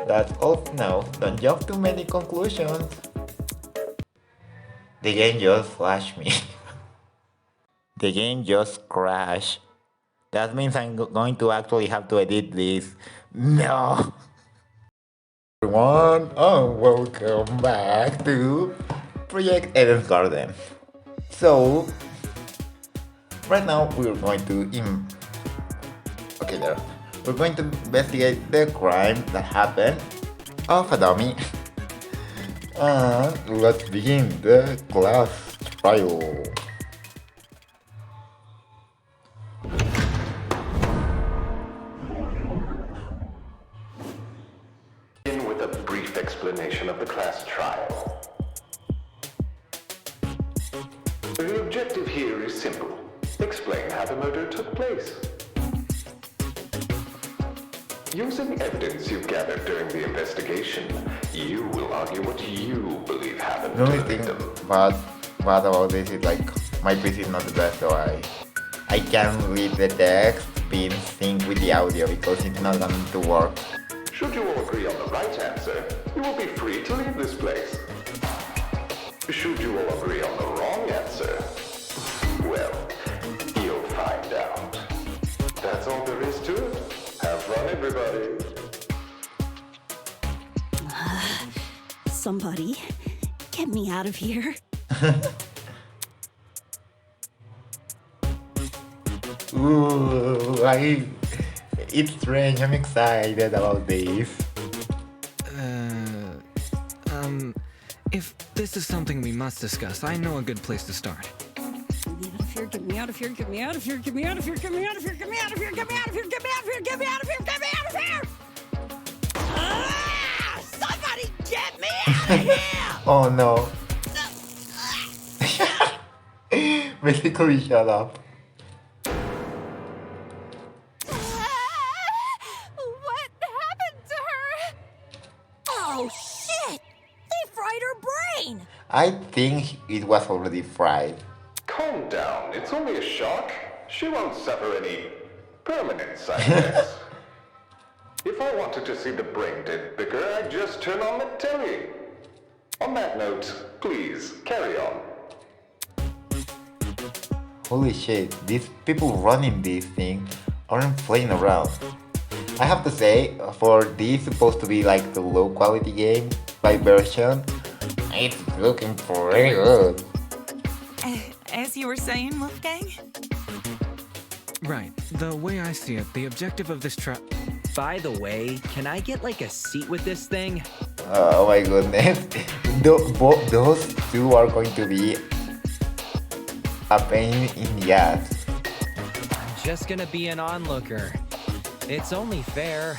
That's all for now. Don't jump to many conclusions. The game just flashed me. The game just crashed. That means I'm going to actually have to edit this. No! Everyone, and welcome back to Project Eden's Garden. So, right now we're going to We're going to investigate the crime that happened of a dummy. And let's begin the class trial. Begin with a brief explanation of the class trial. The objective here is simple. Explain how the murder took place. Using evidence you've gathered during the investigation, you will argue what you believe happened The to only the thing victim. bad about this is like my PC is not the best, so I can't read the text being synced with the audio because it's not going to work. Should you all agree on the right answer, you will be free to leave this place. Should you all agree on the wrong answer, well, you'll find out. That's all there is to it. Have fun, everybody. Somebody, get me out of here. Ooh, it's strange. I'm excited about this. If this is something we must discuss, I know a good place to start. Get me out of here, get me out of here, get me out of here, get me out of here, get me out of here, get me out of here, get me out of here, get me out of here, get me out of here, get me out of here! Ah! Somebody get me out of here! Oh no. Basically, shut up. What happened to her? Oh shit! They fried her brain! I think it was already fried. Calm down, it's only a shock. She won't suffer any permanent side effects. If I wanted to see the brain dead bigger, I'd just turn on the telly. On that note, please, carry on. Holy shit, these people running this thing aren't playing around. I have to say, for this supposed to be like the low quality game by version, it's looking pretty good. As you were saying, Wolfgang? Right. The way I see it, the objective of this trial... By the way, can I get like a seat with this thing? Oh my goodness. Those two are going to be a pain in the ass. I'm just gonna be an onlooker. It's only fair.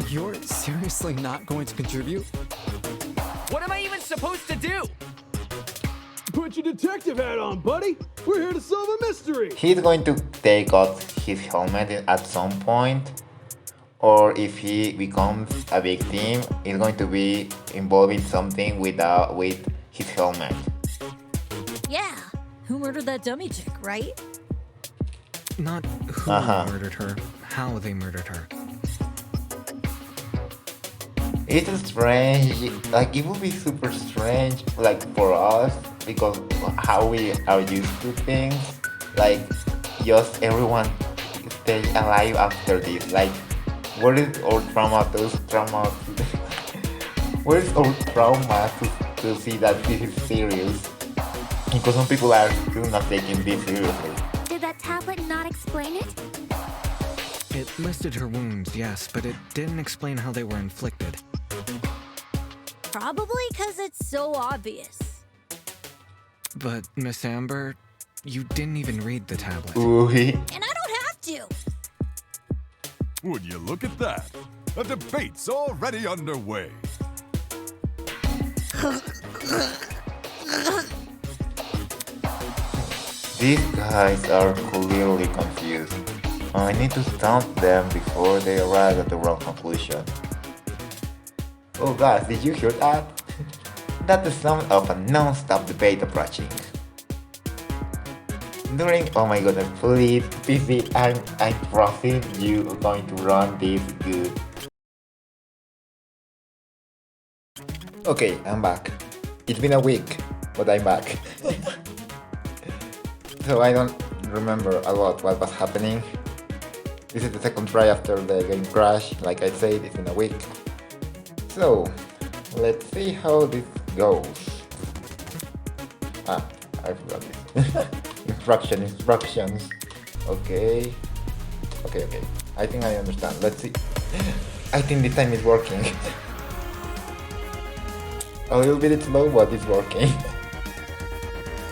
You're seriously not going to contribute? What am I even supposed to do? Put your detective hat on, buddy. We're here to solve a mystery. He's going to take off his helmet at some point, or if he becomes a victim, he's going to be involved in something with his helmet. Yeah, who murdered that dummy chick, right? Not who murdered her, how they murdered her. It's strange, like it would be super strange, like for us, because how we are used to things, like just everyone stay alive after this, like what is our trauma what is our trauma to see that this is serious, because some people are still not taking this seriously. Did that tablet not explain it? It listed her wounds, yes, but it didn't explain how they were inflicted. Probably because it's so obvious. But, Miss Amber, you didn't even read the tablet. Ooh. And I don't have to! Would you look at that? A debate's already underway. These guys are clearly confused. I need to stop them before they arrive at the wrong conclusion. Oh guys, did you hear that? That's the sound of a non-stop debate approaching. Oh my goodness, please, PC, I'm trusting you are going to run this good. Okay, I'm back. It's been a week, but I'm back. So I don't remember a lot what was happening. This is the second try after the game crashed. Like I said, it's been a week. So, let's see how this goes. Ah, I forgot this. Instructions. Okay. Okay. I think I understand. Let's see. I think this time it's working. A little bit slow, but it's working.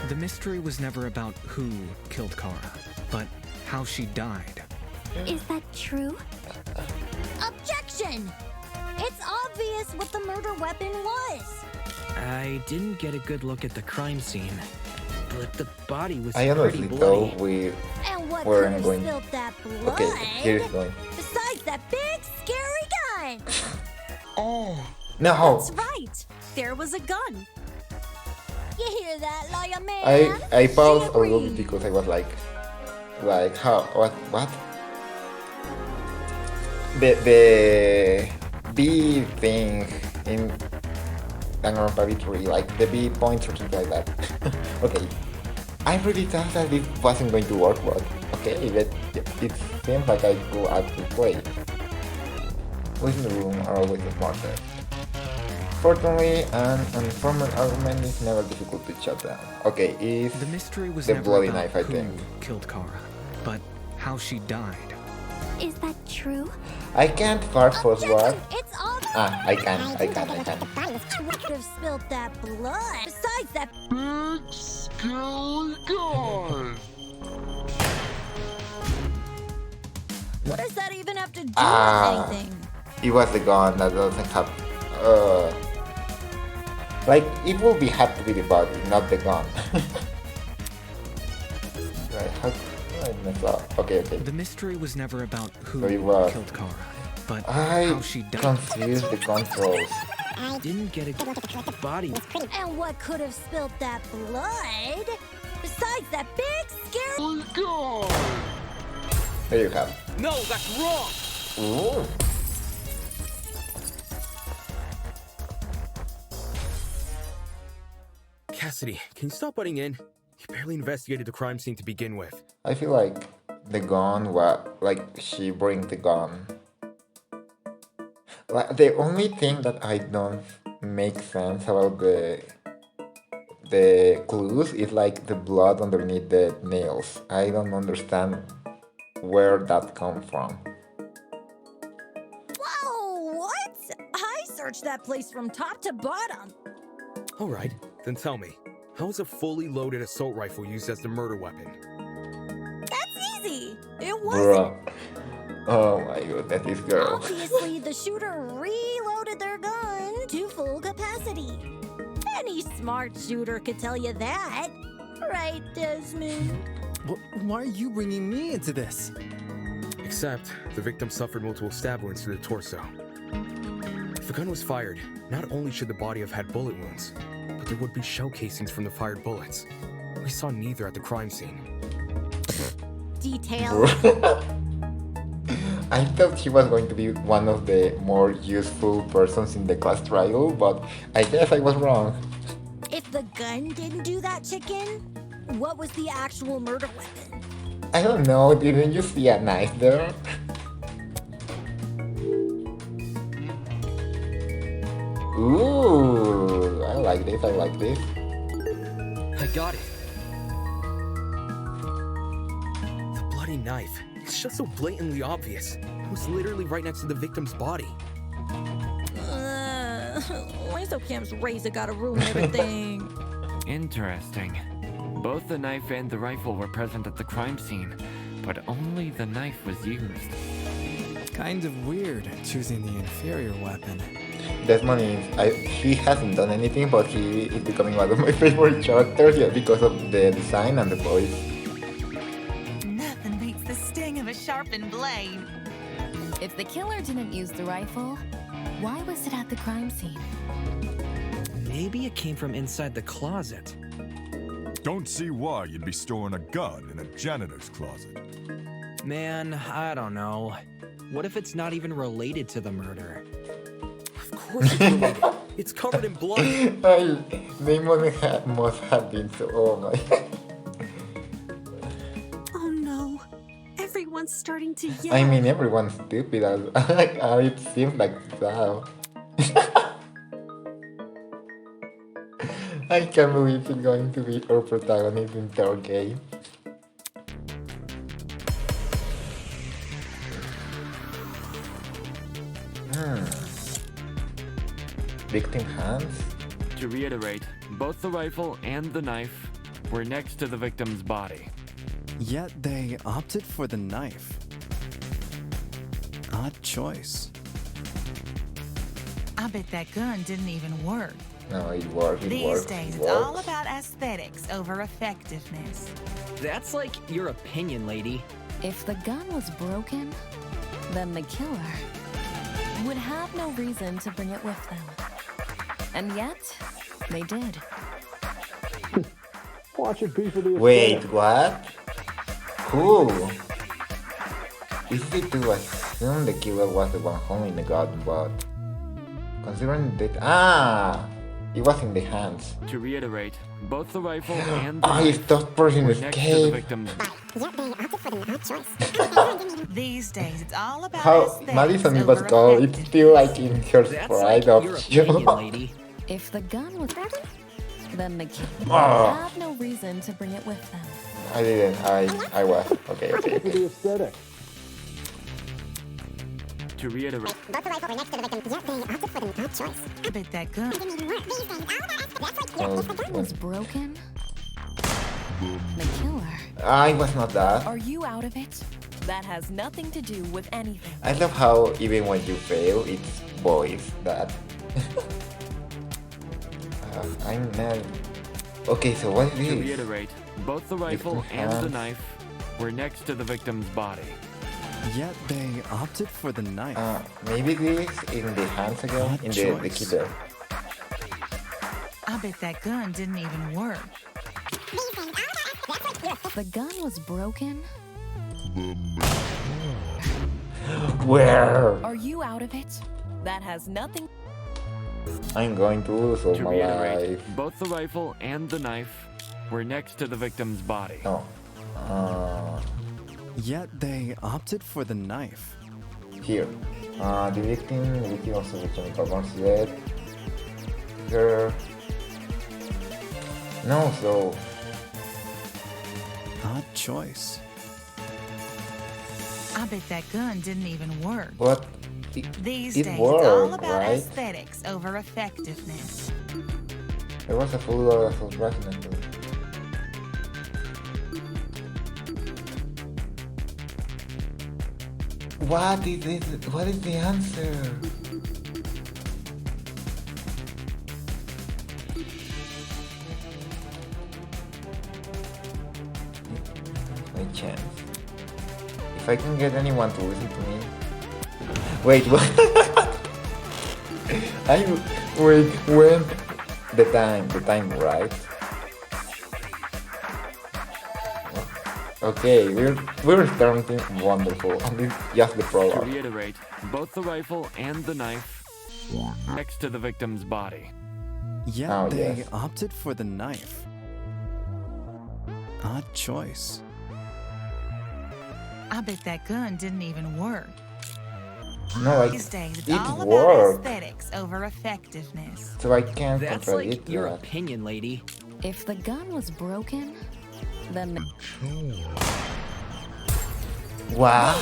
The mystery was never about who killed Kara, but how she died. Is that true? Objection! It's obvious what the murder weapon was. I didn't get a good look at the crime scene, but the body was I pretty honestly bloody. thought we And what weren't could have going. spilled that blood? Okay, here's going. Besides that big, scary gun! No! That's right. There was a gun. You hear that, liar man? I paused a She little bit agreed. because I was like how what? The B thing in Danganronpa 3, like the B points or something like that. Okay, I really thought that it wasn't going to work, but okay, it seems like I go out to play. Boys in the room are always the smartest. Fortunately, an informal argument is never difficult to shut down. Okay, is The mystery was the never bloody about knife, I who think. killed Kara, but how she died. Is that true? I can't fast forward. It's obvious. Ah, I can. What could have spilled that blood? Besides that what does that even have to do with anything? It was the gun that doesn't have. Like it will be have to be the body, not the gun. Right? How I mess up? Okay. The mystery was never about who So it was- killed Kara, but I how she died. confused the controls. Didn't get a good body. And what could have spilled that blood? Besides that big scary There you have. No, that's wrong! Ooh. Cassidy, can you stop butting in? You barely investigated the crime scene to begin with. I feel like the gun was like she brings the gun. Like the only thing that I don't make sense about the clues is like the blood underneath the nails. I don't understand where that comes from. Whoa, what? I searched that place from top to bottom. Alright, then tell me, how was a fully loaded assault rifle used as the murder weapon? That's easy. It wasn't. Bruh. Oh my goodness, this girl. Obviously, the shooter reloaded their gun to full capacity. Any smart shooter could tell you that. Right, Desmond? Why are you bringing me into this? Except, the victim suffered multiple stab wounds to the torso. If the gun was fired, not only should the body have had bullet wounds, but there would be shell casings from the fired bullets. We saw neither at the crime scene. Detail. I thought she was going to be one of the more useful persons in the class trial, but I guess I was wrong. If the gun didn't do that, chicken, what was the actual murder weapon? I don't know, didn't you see a knife there? Ooh, I like this. I got it! The bloody knife. It's just so blatantly obvious. It was literally right next to the victim's body. Lysocam's razor gotta ruin everything. Interesting. Both the knife and the rifle were present at the crime scene, but only the knife was used. Kind of weird choosing the inferior weapon. Desmond he hasn't done anything, but he is becoming one of my favorite characters, yeah, because of the design and the voice. Nothing beats the sting of a sharpened blade. If the killer didn't use the rifle, why was it at the crime scene? Maybe it came from inside the closet. Don't see why you'd be storing a gun in a janitor's closet. Man, I don't know. What if it's not even related to the murder? Of course it's related. It's covered in blood. They must have been so. Oh my. Oh no. Everyone's starting to yell. I mean, everyone's stupid. It seems like that. I can't believe it's going to be our protagonist in third game. Victim hands? To reiterate, both the rifle and the knife were next to the victim's body. Yet they opted for the knife. Odd choice. I bet that gun didn't even work. No, it worked. These days, it's all about aesthetics over effectiveness. That's like your opinion, lady. If the gun was broken, then the killer would have no reason to bring it with them. And yet, they did. Watch it be for the Wait, aesthetic. what? Cool. Easy to assume the killer was the one holding the gun, but considering that it was in the hands. To reiterate, both the rifle and the If knife that person were next to the escaped. victim's These days, it's all about How aesthetics Madison over was called, it's still like in her That's pride like of your you. opinion, lady. If the gun was broken, then the killer would Oh. have no reason to bring it with them. I didn't. I was. Okay. For the aesthetic. To reiterate, I bet that gun. If the gun was broken, the killer. It was not that. Are you out of it? That has nothing to do with anything. I love how even when you fail, it's voice that. I'm not. Okay, so what is to this? reiterate, both the rifle Victim and the hands. knife were next to the victim's body. Yet they opted for the knife. Maybe this in the hands again, Odd in the choice. killer. I bet that gun didn't even work. If the gun was broken, Where? are you out of it? That has nothing. I'm going to lose all To my reiterate, life. both the rifle and the knife were next to the victim's body. No. Yet they opted for the knife. Here. The victim also the chemical burns dead. Her. No, so. Odd choice. I bet that gun didn't even work. But These it days, it's all worked, about right? aesthetics over effectiveness. There was a full lot of resonance. What is this? What is the answer? My chance. If I can get anyone to listen to me. Wait, what? Wait, when? The time, right? Okay, we're starting wonderful, and this is just the To prologue. reiterate, both the rifle and the knife next to the victim's body. Yet Oh, they yes. opted for the knife. Odd choice. I bet that gun didn't even work. No, like, These days, it's it all about worked, aesthetics over effectiveness. so I can't That's contradict like your that. opinion, lady. If the gun was broken, then the What?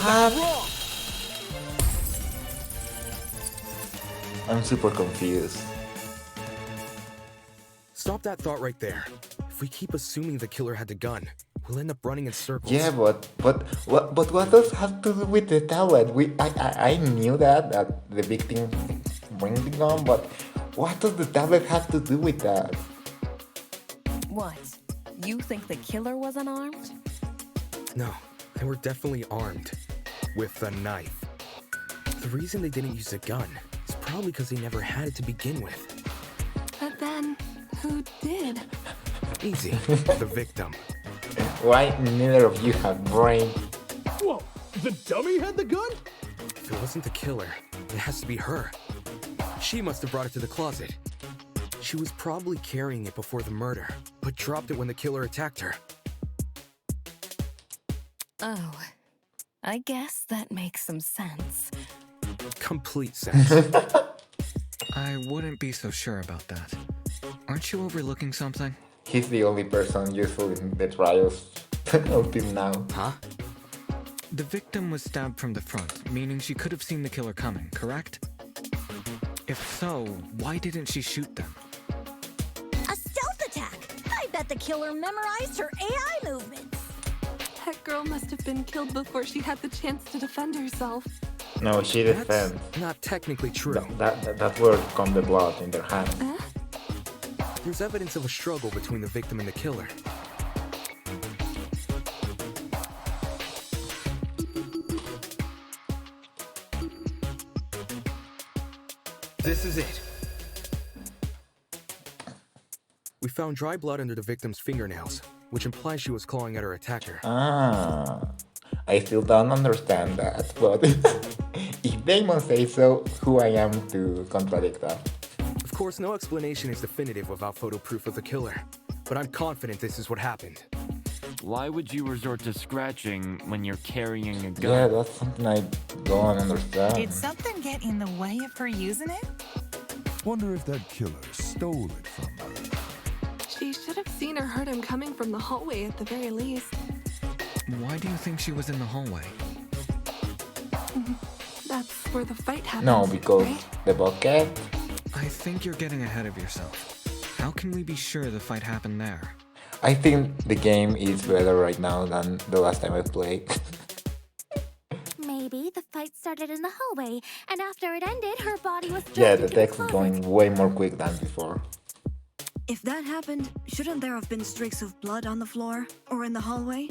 I'm super confused. Stop that thought right there. If we keep assuming the killer had the gun, we'll end up running in circles. Yeah, but what does have to do with the tablet? I knew that the victim bring the gun, but what does the tablet have to do with that? what? You think the killer was unarmed? No, they were definitely armed. With a knife. The reason they didn't use a gun is probably because they never had it to begin with. But then, who did? Easy. The victim. Why neither of you have brain? Whoa, the dummy had the gun? If it wasn't the killer, it has to be her. She must have brought it to the closet. She was probably carrying it before the murder, but dropped it when the killer attacked her. Oh, I guess that makes some sense. Complete sense. I wouldn't be so sure about that. Aren't you overlooking something? He's the only person useful in the trials until now. Huh? The victim was stabbed from the front, meaning she could have seen the killer coming, correct? If so, why didn't she shoot them? A stealth attack! I bet the killer memorized her AI movements. That girl must have been killed before she had the chance to defend herself. No, she defends. Not technically true. That's where come the blood in their hand. There's evidence of a struggle between the victim and the killer. This is it. We found dry blood under the victim's fingernails, which implies she was clawing at her attacker. I still don't understand that, but if Damon says so, who I am to contradict that? Of course, no explanation is definitive without photo proof of the killer, but I'm confident this is what happened. Why would you resort to scratching when you're carrying a gun? Yeah, that's something I don't understand. Did something get in the way of her using it? Wonder if that killer stole it from her. She should have seen or heard him coming from the hallway at the very least. Why do you think she was in the hallway? That's where the fight happened. No, because right? the bucket. I think you're getting ahead of yourself. How can we be sure the fight happened there? I think the game is better right now than the last time I played. Maybe the fight started in the hallway, and after it ended, her body was dragged Yeah, the into text is closet. going way more quick than before. If that happened, shouldn't there have been streaks of blood on the floor or in the hallway?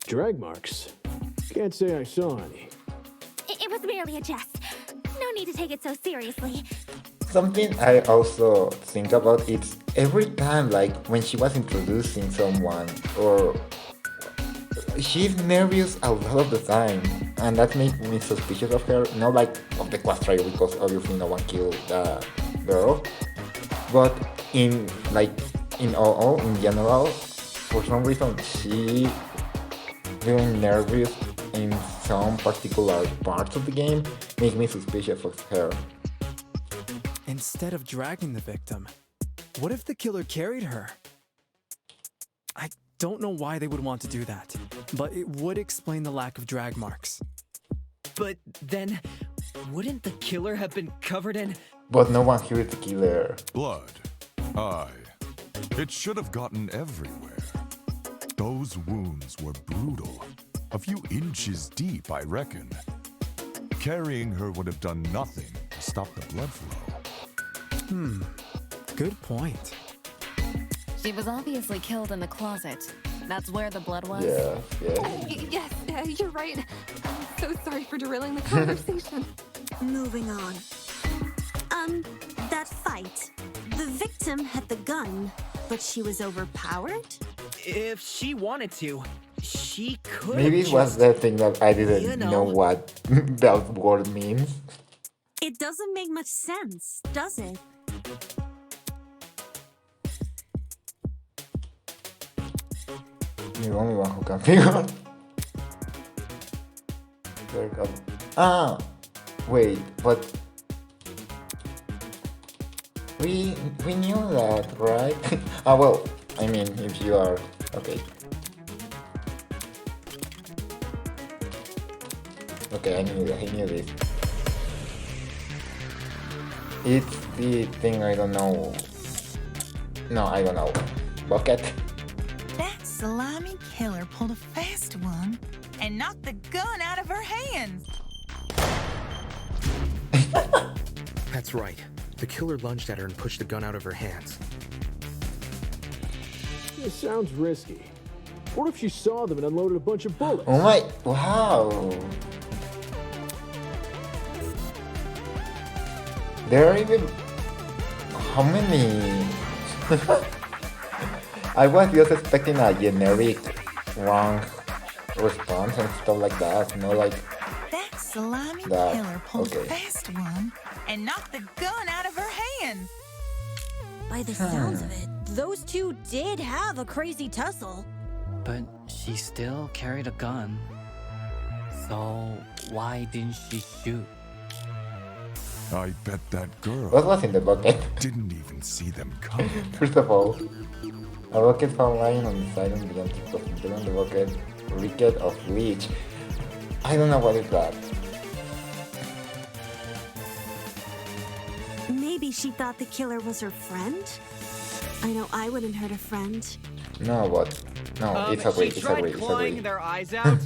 Drag marks? Can't say I saw any. It was merely a jest. No need to take it so seriously. Something I also think about is every time, like when she was introducing someone, or she's nervous a lot of the time, and that makes me suspicious of her. Not like of the quest trial, because obviously no one killed the girl, but in all in general, for some reason she feeling nervous in some particular parts of the game make me suspicious of her. Instead of dragging the victim, what if the killer carried her? I don't know why they would want to do that, but it would explain the lack of drag marks. But then, wouldn't the killer have been covered in... But no one here is the killer. Blood. Aye. It should have gotten everywhere. Those wounds were brutal. A few inches deep, I reckon. Carrying her would have done nothing to stop the blood flow. Good point. She was obviously killed in the closet. That's where the blood was. Yeah. Yes, you're right. I'm so sorry for derailing the conversation. Moving on. That fight. The victim had the gun, but she was overpowered? If she wanted to, she could. Maybe it was the thing that I didn't know what that word means. It doesn't make much sense, does it? The only one who can figure out. Wait, but we knew that, right? Well, I mean, if you are okay. Okay, I knew this. It's the thing I don't know. No, I don't know. Bucket. That slimy killer pulled a fast one and knocked the gun out of her hands. That's right. The killer lunged at her and pushed the gun out of her hands. This sounds risky. What if she saw them and unloaded a bunch of bullets? Oh my, wow. There are even... How many? I was just expecting a generic wrong response and stuff like that, like... That slimy that. killer pulled Okay. a fast one and knocked the gun out of her hands. By the sounds of it, those two did have a crazy tussle. But she still carried a gun. So why didn't she shoot? I bet that girl What was in the bucket? didn't even see them coming. First of all, a bucket found lying on the side and began to toss into the bucket, reeked of bleach. I don't know what is that. Maybe she thought the killer was her friend? I know I wouldn't hurt a friend. No, but no, it's a She it's a tried it's a clawing their eyes out.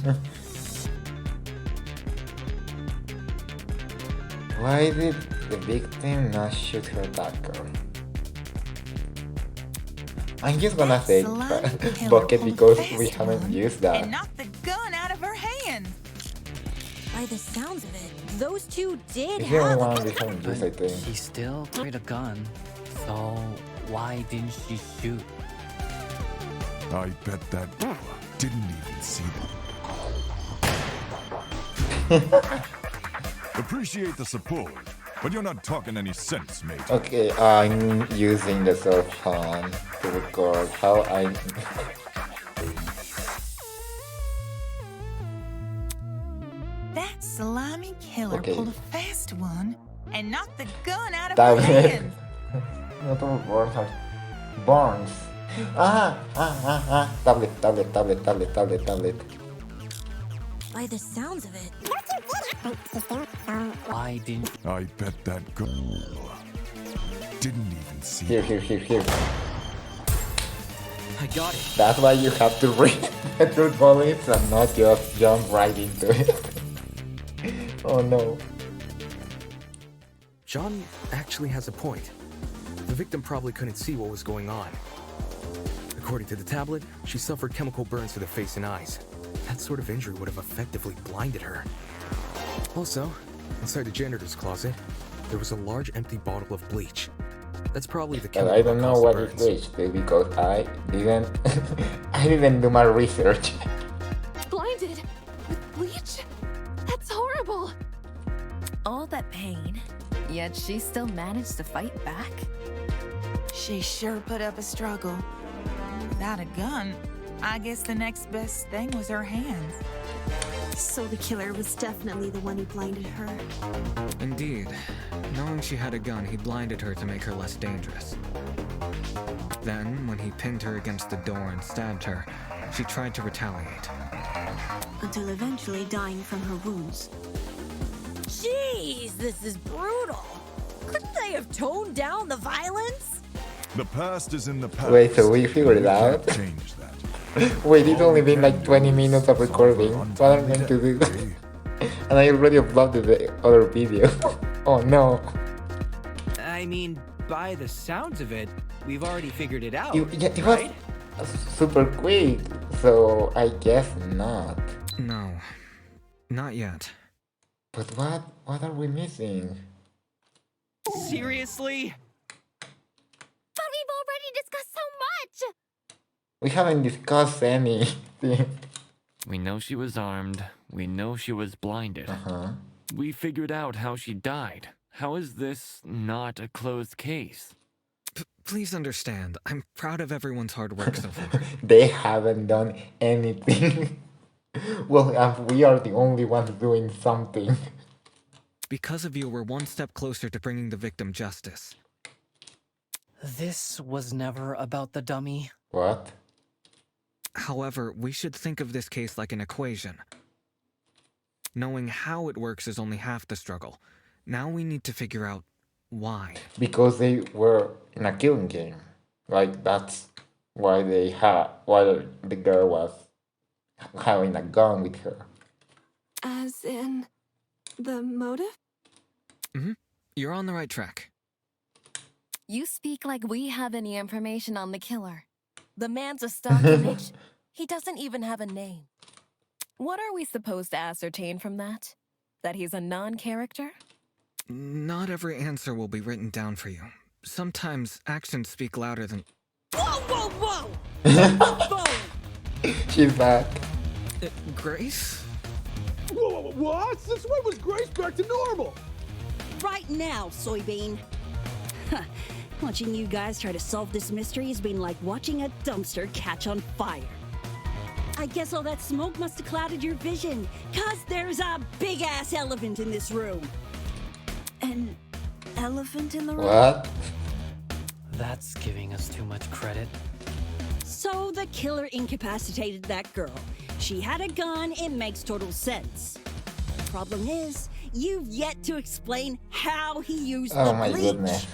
Why did the victim not shoot her attacker? I'm just gonna say bucket because we haven't used that. And knocked the gun out of her hands. By the sounds of it, those two did It's the only have one we haven't used, I think. She still carried a gun. So why didn't she shoot? I bet that girl didn't even see them. Appreciate the support, but you're not talking any sense, mate. Okay, I'm using the cell phone to record how I... That slimy killer Okay. pulled a fast one and knocked the gun out of Damn her it. hands. Not all burns are... Burns! Tablet. By the sounds of it, Why didn't I bet that girl didn't even see Here. I got it. That's why you have to read the bullets and not just jump right into it. Oh no. John actually has a point. The victim probably couldn't see what was going on. According to the tablet, she suffered chemical burns to the face and eyes. That sort of injury would have effectively blinded her. Also, inside the janitor's closet, there was a large empty bottle of bleach. That's probably the But chemical I don't that know caused what the is burns. bleach too, because I didn't I didn't do my research. Blinded with bleach? That's horrible. All that pain, yet she still managed to fight back? She sure put up a struggle. Without a gun, I guess the next best thing was her hands. So the killer was definitely the one who blinded her. Indeed. Knowing she had a gun, he blinded her to make her less dangerous. Then, when he pinned her against the door and stabbed her, she tried to retaliate. Until eventually dying from her wounds. jeez, this is brutal. Couldn't they have toned down the violence? The past is in the past. Wait, so we figured it out? Change that. Wait, it's only been like 20 minutes of recording. What am I going to do? And I already uploaded the other video. Oh no. I mean, by the sounds of it, we've already figured it out. It was right? super quick, so I guess not. No, not yet. But what are we missing? Seriously? But we've already discussed so much! We haven't discussed anything. We know she was armed. We know she was blinded. We figured out how she died. How is this not a closed case? Please understand, I'm proud of everyone's hard work so far. They haven't done anything. Well, we are the only ones doing something. Because of you, we're one step closer to bringing the victim justice. This was never about the dummy. What? However, we should think of this case like an equation. Knowing how it works is only half the struggle. Now we need to figure out why. Because they were in a killing game. Like, that's why why the girl was having a gun with her. As in, the motive? You're on the right track. You speak like we have any information on the killer. The man's a stock image. He doesn't even have a name. What are we supposed to ascertain from that? That he's a non-character? Not every answer will be written down for you. Sometimes actions speak louder than... Whoa! Whoa! She's back. Grace? Whoa, what? Since when was Grace back to normal? right now, Soybean. Watching you guys try to solve this mystery has been like watching a dumpster catch on fire. I guess all that smoke must have clouded your vision, 'cause there's a big-ass elephant in this room. An elephant in the room? What? That's giving us too much credit. So the killer incapacitated that girl. She had a gun, it makes total sense. Problem is, you've yet to explain how he used the Oh my bleach. goodness.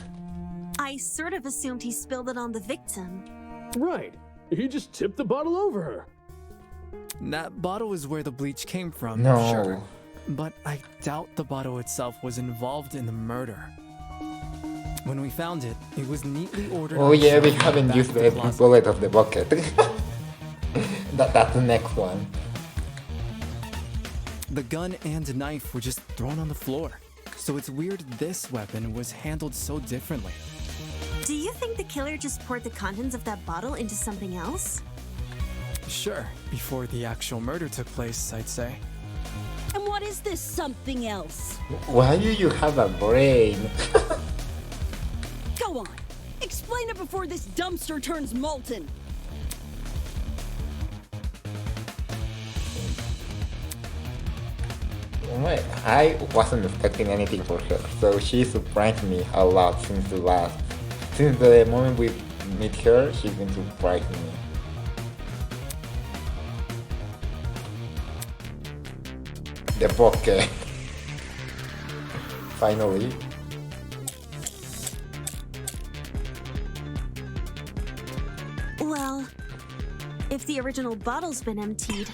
I sort of assumed he spilled it on the victim. Right. He just tipped the bottle over her. That bottle is where the bleach came from, No. sure. But I doubt the bottle itself was involved in the murder. When we found it, it was neatly ordered. Oh on a yeah, we shelf in haven't back used of the closet. bullet of the bucket. That's the next one. The gun and knife were just thrown on the floor. So it's weird this weapon was handled so differently. Do you think the killer just poured the contents of that bottle into something else? Sure, before the actual murder took place, I'd say. And what is this something else? Why do you have a brain? Go on, explain it before this dumpster turns molten. Wait, I wasn't expecting anything for her, so she surprised me a lot since the moment we meet her, she's been surprising me. The bucket. Finally. Well, if the original bottle's been emptied,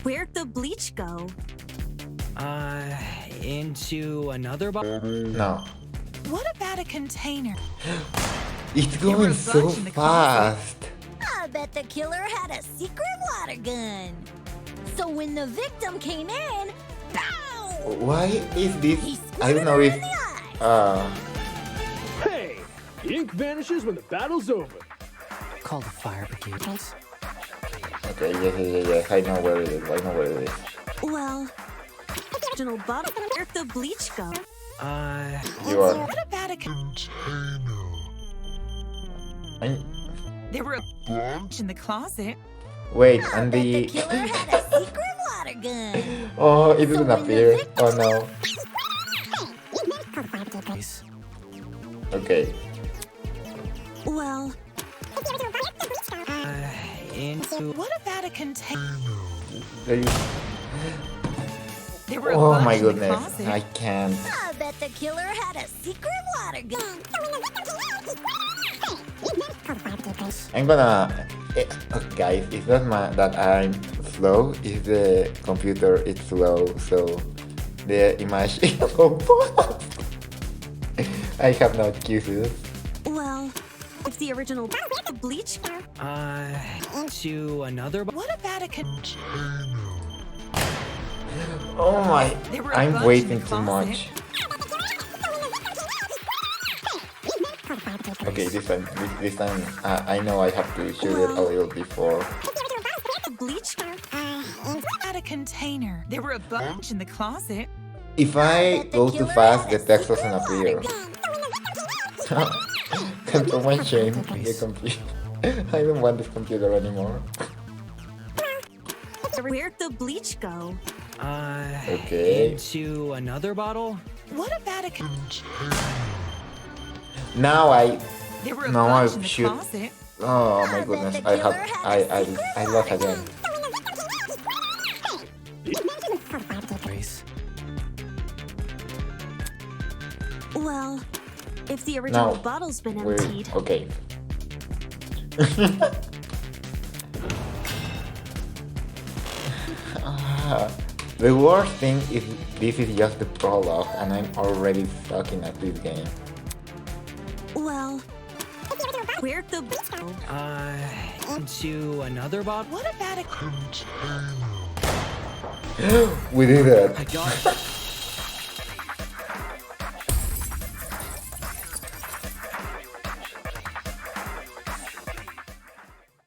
where'd the bleach go? Into another bottle? No. What about a container? It's There were going a so bunch in the closet. fast. I bet the killer had a secret water gun. So when the victim came in, pow! Why is this? I don't know if. Hey! The ink vanishes when the battle's over. Call the fire brigade, please. Okay, yes. I know where it is. Well, the original bottle, where'd the bleach go? You are. What about a container? There were a bunch in the closet. Wait, and the. Killer had a secret water gun. Oh, it didn't appear. Oh no. Okay. Well, Into. What about a container? There you- There were a Oh bunch my in the goodness, closet. I can't. I bet the killer had a secret water gun. I'm gonna. Guys, it's not that I'm slow, it's the computer, it's slow, so the image is so fast. I have no excuses. well, if the original bleach go. To another bottle? What about a container? Oh my, There were a I'm bunch waiting in the too closet. much. Okay, this time, I know I have to shoot it a little before. The bleach go. At a container. There were a bunch in the closet. If I go too fast, the text doesn't appear. Can someone change the computer? I don't want this computer anymore. Where'd the bleach go? Okay. Into another bottle? What about a container? Now There were a now I bunch in the shoot. closet. Oh my goodness, I lost again. Well, if the original Now, bottle's been we're emptied. okay. The worst thing is this is just the prologue and I'm already sucking at this game. Well, where'd the bleach go? Into another bottle? What about a container? We did it. I got it.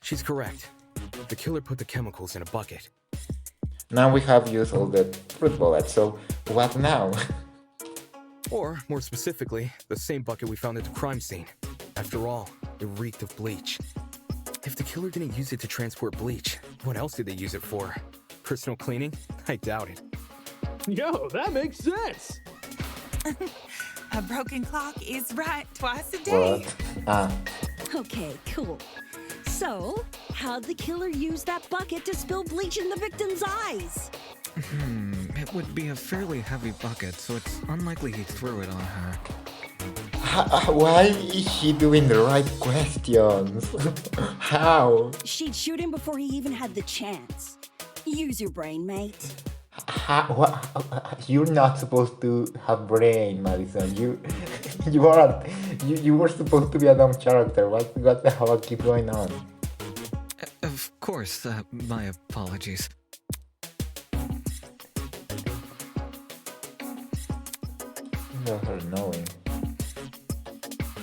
She's correct. The killer put the chemicals in a bucket. Now we have used all the fruit bullets, so what now? Or, more specifically, the same bucket we found at the crime scene. After all, it reeked of bleach. If the killer didn't use it to transport bleach, what else did they use it for? Personal cleaning? I doubt it. Yo, that makes sense. A broken clock is right twice a day. What? Okay, cool. So, how'd the killer use that bucket to spill bleach in the victim's eyes? It would be a fairly heavy bucket, so it's unlikely he threw it on her. Why is she doing the right questions? How? She'd shoot him before he even had the chance. Use your brain, mate. You're not supposed to have brain, Madison. You were supposed to be a dumb character. What the hell keep going on? Of course, my apologies. Not her knowing.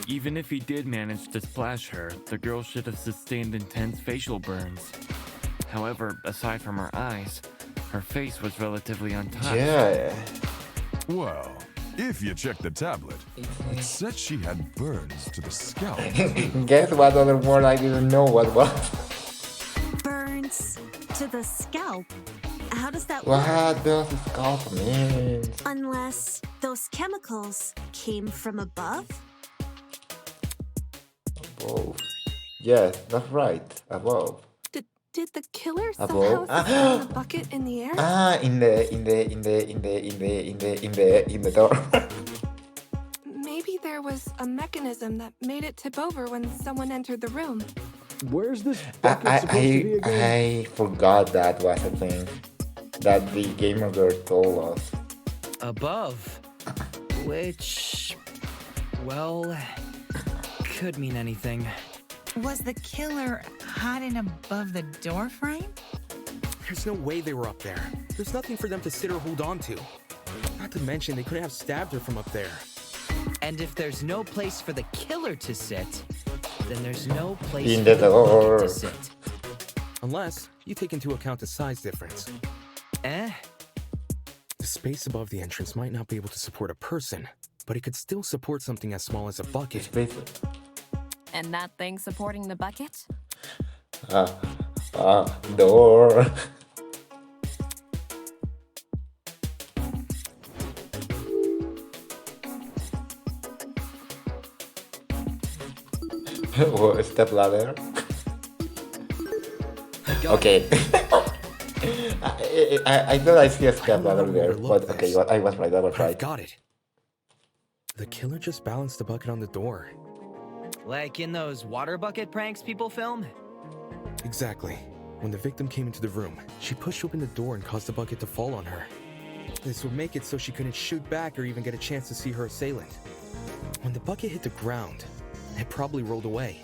Even if he did manage to splash her, the girl should have sustained intense facial burns. However, aside from her eyes, her face was relatively untouched. Yeah. Well, if you check the tablet, it said she had burns to the scalp. Guess what other word I didn't know what was? Burns to the scalp? How does that work? What does scalp mean? Unless those chemicals came from above? Above. Yes, that's right. Above. Did the killer Above. somehow suspend the bucket in the air? In the door. Maybe there was a mechanism that made it tip over when someone entered the room. Where's this bucket supposed to be again? I forgot that was a thing that the gamer girl told us. Above. Which, well, could mean anything. Was the killer hiding above the door frame? There's no way they were up there. There's nothing for them to sit or hold on to. Not to mention, they couldn't have stabbed her from up there. And if there's no place for the killer to sit, then there's no place In for the the door. bucket to sit. Unless you take into account the size difference. Eh? The space above the entrance might not be able to support a person, but it could still support something as small as a bucket. And that thing supporting the bucket? Door. What, step ladder? Okay. I thought I see a step ladder there, but okay, I was right, I was right. Got it. The killer just balanced the bucket on the door. Like in those water bucket pranks people film? Exactly. When the victim came into the room, she pushed open the door and caused the bucket to fall on her. This would make it so she couldn't shoot back or even get a chance to see her assailant. When the bucket hit the ground, it probably rolled away.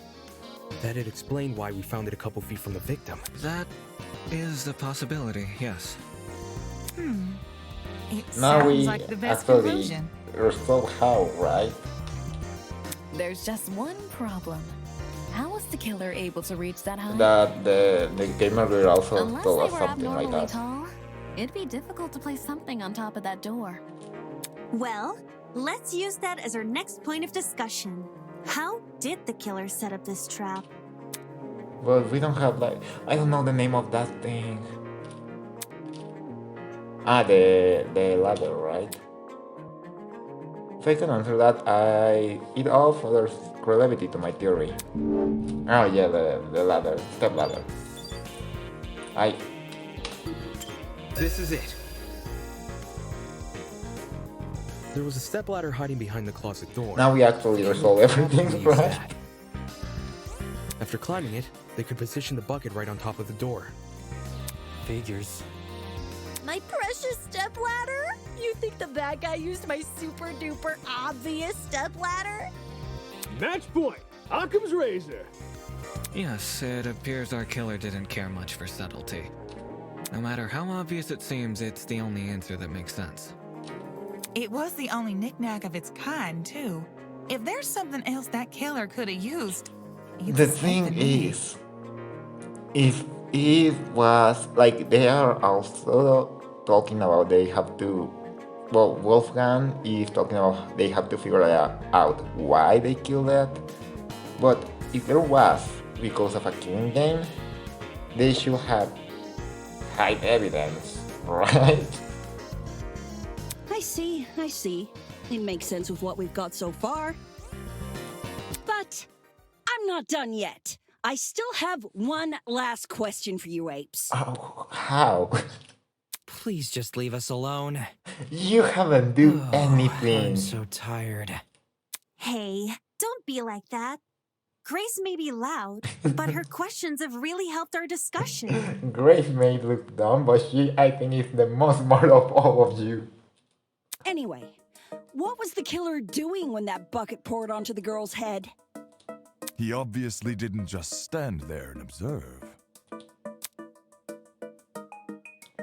That'd explain why we found it a couple feet from the victim. That is a possibility, yes. It Now sounds we like the best actually conclusion. resolve how, right? There's just one problem. How was the killer able to reach that high? That the gamer girl also Unless told they us were something like abnormally that. tall, it'd be difficult to place something on top of that door. Well, let's use that as our next point of discussion. How did the killer set up this trap? Well, we don't have like I don't know the name of that thing. The ladder, right? If I can answer that, it offers credibility to my theory. Oh yeah, the ladder, step ladder. This is it. There was a stepladder hiding behind the closet door. Now we actually resolve everything, right? After climbing it, they could position the bucket right on top of the door. Figures. My precious stepladder? You think the bad guy used my super duper obvious stepladder? Match point. Occam's razor. Yes, it appears our killer didn't care much for subtlety. No matter how obvious it seems, it's the only answer that makes sense. It was the only knickknack of its kind, too. If there's something else that killer could have used, The thing is, if it was like they are also talking about they have to well, Wolfgang is talking about they have to figure out why they killed that. But if there was because of a killing game, they should have hide evidence, right? I see. It makes sense with what we've got so far. But I'm not done yet. I still have one last question for you apes. Oh, how? Please just leave us alone. You haven't do anything. I'm so tired. Hey, don't be like that. Grace may be loud, but her questions have really helped our discussion. Grace may look dumb, but she, I think, is the most smart of all of you. Anyway, what was the killer doing when that bucket poured onto the girl's head? He obviously didn't just stand there and observe.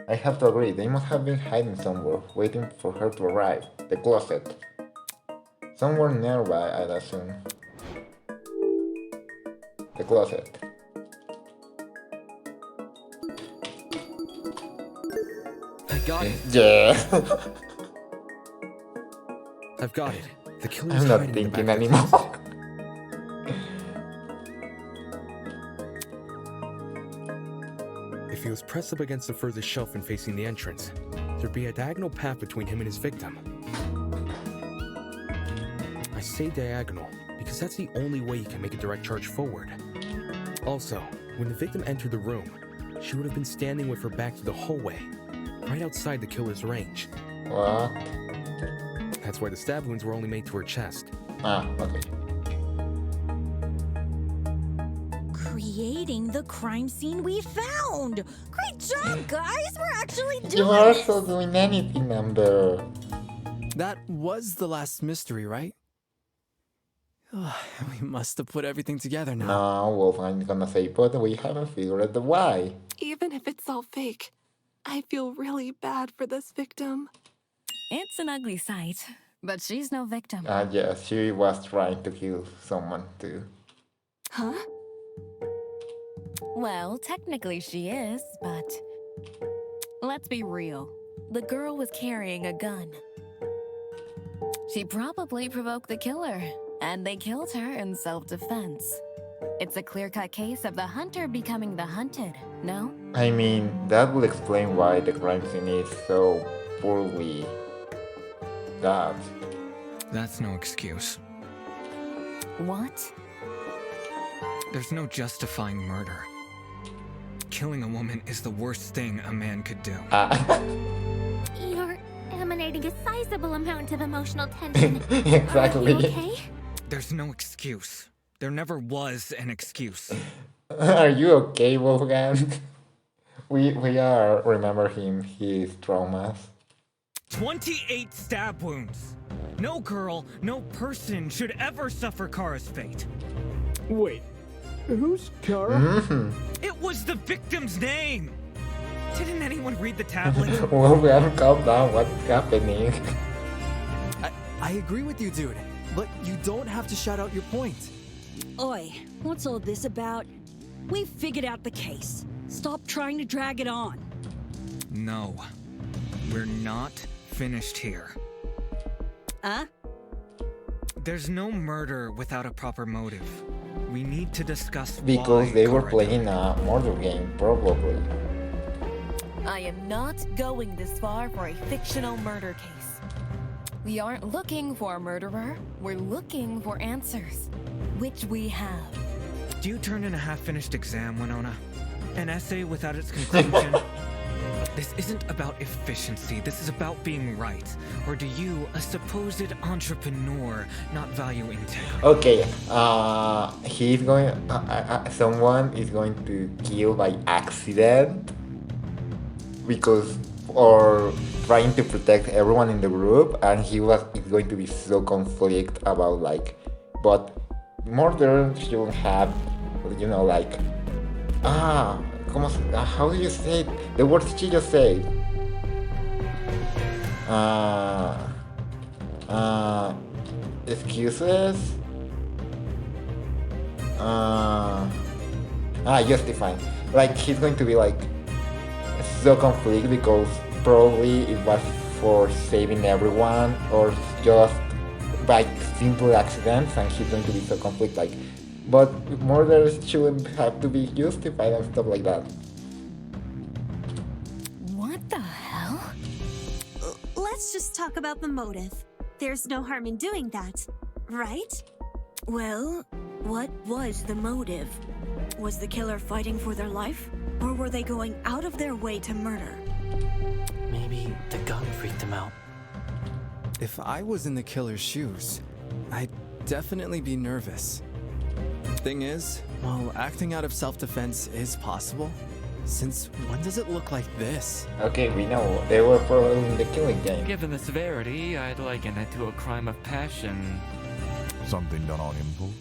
I have to agree, they must have been hiding somewhere, waiting for her to arrive. The closet. Somewhere nearby, I'd assume. The closet. I got it. Yeah. I've got it. The killer's I'm not hiding in the thinking back of the anymore. closet. If he was pressed up against the furthest shelf and facing the entrance, there'd be a diagonal path between him and his victim. I say diagonal because that's the only way he can make a direct charge forward. Also, when the victim entered the room, she would have been standing with her back to the hallway, right outside the killer's range. What? That's why the stab wounds were only made to her chest. Ah, okay. Creating the crime scene we found! Great job, guys! We're actually doing You are this! also doing anything, Amber. That was the last mystery, right? We must have put everything together now. No, Wolfgang's gonna say, but we haven't figured out the why. Even if it's all fake, I feel really bad for this victim. It's an ugly sight, but she's no victim. Yeah, she was trying to kill someone too. Huh? Well, technically she is, but let's be real. The girl was carrying a gun. She probably provoked the killer, and they killed her in self-defense. It's a clear-cut case of the hunter becoming the hunted, no? I mean, that would explain why the crime scene is so poorly done. That's no excuse. What? There's no justifying murder. Killing a woman is the worst thing a man could do. You're emanating a sizable amount of emotional tension. Exactly. Are you okay? There's no excuse. There never was an excuse. Are you okay, Wolfgang? we are remember his traumas. 28 stab wounds. No girl, no person should ever suffer Kara's fate. Wait, who's Kara? It was the victim's name. Didn't anyone read the tablet? Wolfgang, calm down. What's happening? I agree with you, dude. But you don't have to shout out your point. Oi, what's all this about? We figured out the case. Stop trying to drag it on. No. We're not finished here. Huh? There's no murder without a proper motive. We need to discuss Because why they were Kara playing a murder game, probably. I am not going this far for a fictional murder case. We aren't looking for a murderer, we're looking for answers. Which we have. Do you turn in a half-finished exam, Winona? An essay without its conclusion? This isn't about efficiency, this is about being right. Or do you, a supposed entrepreneur, not value integrity? Okay, he's going. Someone is going to kill by accident because, or trying to protect everyone in the group, and is going to be so conflict about like, but murder shouldn't have, like, how do you say it? The word she just said. Excuses? Justifying. Like, he's going to be like so conflict because probably it was for saving everyone or just by simple accidents, and he's going to be so conflict like, but murders shouldn't have to be justified and stuff like that. What the hell? Let's just talk about the motive. There's no harm in doing that, right? Well, what was the motive? Was the killer fighting for their life? Or were they going out of their way to murder? Maybe the gun freaked him out. If I was in the killer's shoes, I'd definitely be nervous. Thing is, while acting out of self-defense is possible, since when does it look like this? Okay, we know they were probably in the killing game. Given the severity, I'd liken it to a crime of passion. Something done on impulse?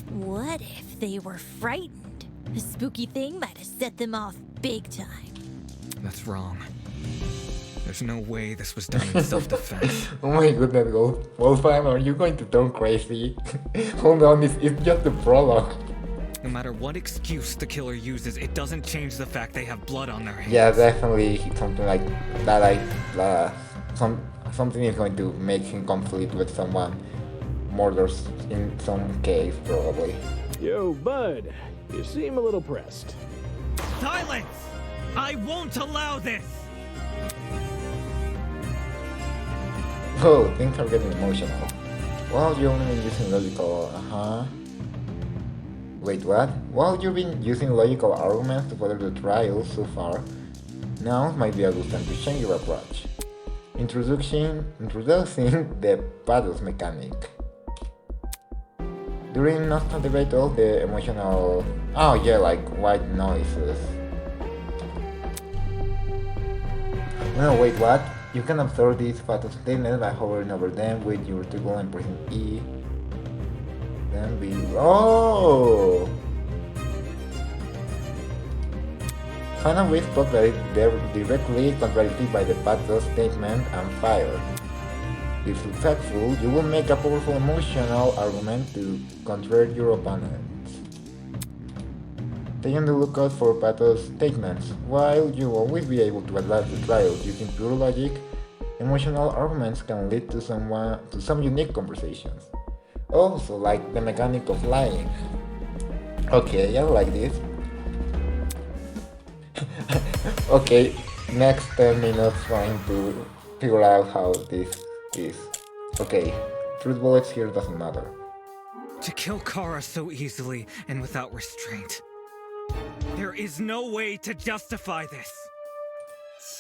What if they were frightened? A spooky thing might have set them off big time. That's wrong. There's no way this was done in self-defense. Oh my goodness, Wolfram, are you going to turn crazy? Hold on, it's just the prologue. No matter what excuse the killer uses, it doesn't change the fact they have blood on their hands. Yeah, definitely something like that. Something is going to make him conflict with someone. Murders in some case, probably. Yo, bud, you seem a little pressed. Silence! I won't allow this! Oh, things are getting emotional. Well, you've only been using logical, Wait, what? Well, you've been using logical arguments to further the trial so far. Now might be a good time to change your approach. Introducing the pathos mechanic. During constant debate, all the emotional... Oh yeah, like white noises. No, wait, what? You can observe these pathos statements by hovering over them with your toggle and pressing E. Then be... Oh! Find a weak spot that is directly contradicted by the pathos statement and fire. If successful, you will make a powerful emotional argument to contradict your opponents. Stay on the lookout for pathos statements. While you will always be able to advance the trial using pure logic, emotional arguments can lead to some unique conversations. Also, like the mechanic of lying. Okay, I like this. Okay, next 10 minutes trying to figure out how this is. Okay, truth bullets here doesn't matter. To kill Kara so easily and without restraint. There is no way to justify this.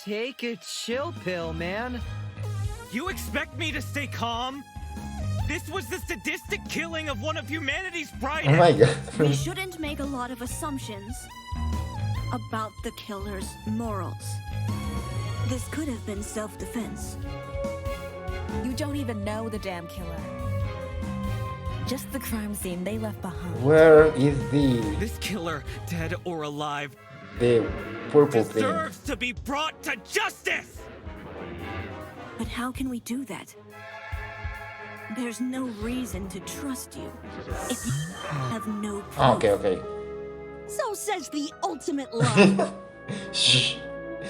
Take a chill pill, man. You expect me to stay calm? This was the sadistic killing of one of humanity's brightest. Oh my god. We shouldn't make a lot of assumptions about the killer's morals. This could have been self-defense. You don't even know the damn killer. Just the crime scene they left behind. Where is this killer, dead or alive, the purple thing? deserves to be brought to justice! But how can we do that? There's no reason to trust you if you have no proof. Oh, okay. So says the ultimate lie. Shh.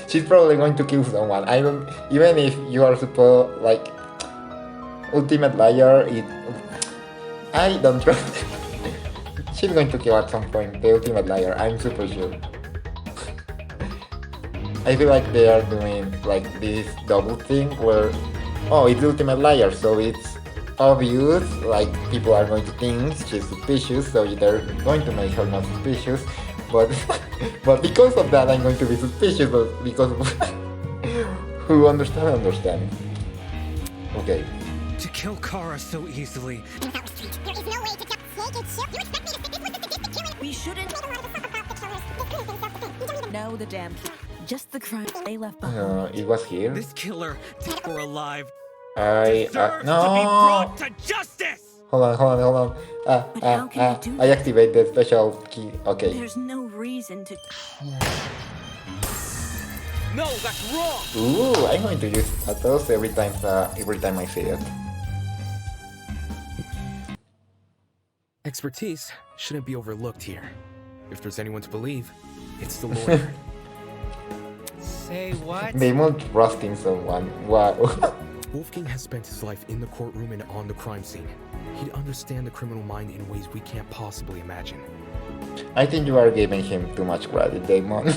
She's probably going to kill someone. I don't... Even if you are super, like... Ultimate liar, I don't trust... She's going to kill at some point, the ultimate liar. I'm super sure. I feel like they are doing, like, this double thing where... Oh, it's the ultimate liar, so it's obvious, like, people are going to think she's suspicious, so they're going to make her not suspicious. But because of that, I'm going to be suspicious, but because of who understand. Okay. To kill Kara so easily. There is no way to just take it. You expect me to think this was the sadistic killing? We shouldn't know the damn killer. Just the crime they left behind. It was here. This killer, dead or alive, no. to be brought to justice. Hold on. I activate the special key. Okay. There's no reason to. No, that's wrong. Ooh, I'm going to use pathos every time I see it. Expertise shouldn't be overlooked here. If there's anyone to believe, it's the lawyer. Say what? Damon trusting someone. Wow. Wolfgang has spent his life in the courtroom and on the crime scene. He'd understand the criminal mind in ways we can't possibly imagine. I think you are giving him too much credit, Damon.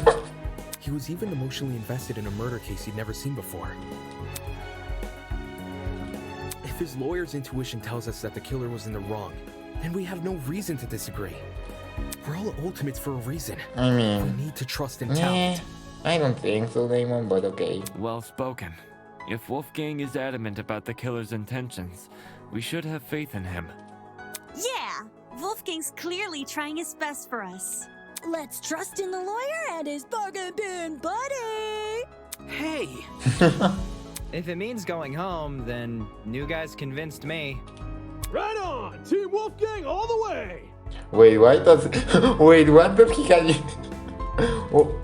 He was even emotionally invested in a murder case he'd never seen before. If his lawyer's intuition tells us that the killer was in the wrong, then we have no reason to disagree. We're all ultimates for a reason. I mean, we need to trust in talent. I don't think so, Damon, but okay. Well spoken. If Wolfgang is adamant about the killer's intentions, we should have faith in him. Yeah! Wolfgang's clearly trying his best for us. Let's trust in the lawyer and his bargain bin buddy! Hey! If it means going home, then new guy's convinced me. Right on! Team Wolfgang all the way! Wait, why does... Wait, what does he have... Oh.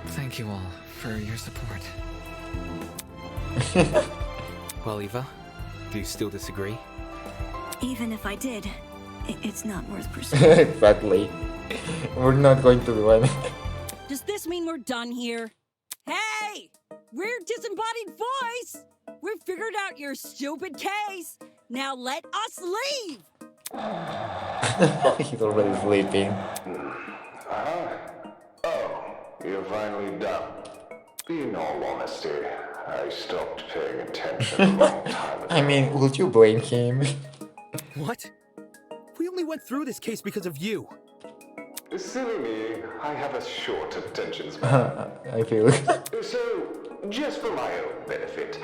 Thank you all for your support. Well, Eva, do you still disagree? Even if I did, it's not worth pursuing. Exactly. We're not going to do anything. Does this mean we're done here? Hey! We're Disembodied Voice! We've figured out your stupid case! Now let us leave! He's already sleeping. You're finally done. In all honesty, I stopped paying attention a long time ago. I mean, would you blame him? What? We only went through this case because of you. Silly me, I have a short attention span. I feel... So, just for my own benefit,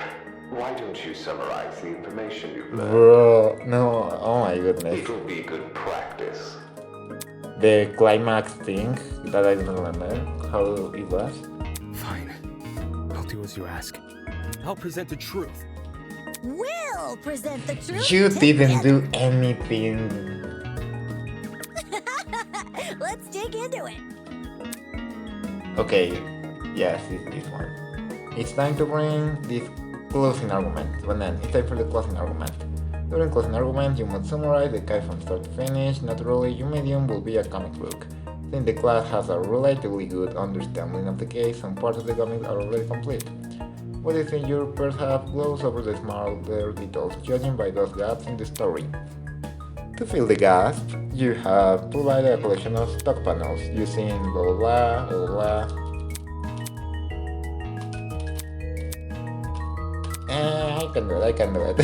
why don't you summarize the information you've learned? Bro, no, oh my goodness. It'll be good practice. The climax thing that I don't remember how it was. Fine. I'll do as you ask. I'll present the truth. We'll present the truth. You didn't do anything. Let's dig into it. Okay, yes, it's this one. It's time to bring this closing argument. Well then, it's time for the closing argument. During closing argument, you must summarize the case from start to finish. Naturally, your medium will be a comic book. Since the class has a relatively good understanding of the case, some parts of the comic are already complete. What do you think your perhaps glows over the smaller details, judging by those gaps in the story? To fill the gaps, you have provided a collection of stock panels using blah blah blah blah blah. I can do it.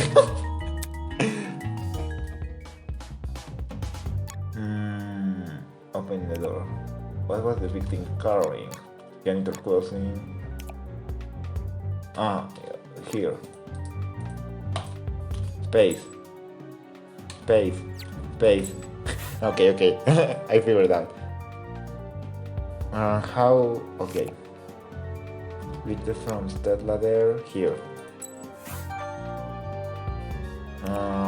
Open the door. What was the victim carrying? Janitor closing. Here. Space. Okay. I figured out. How? Okay. With the from step ladder here.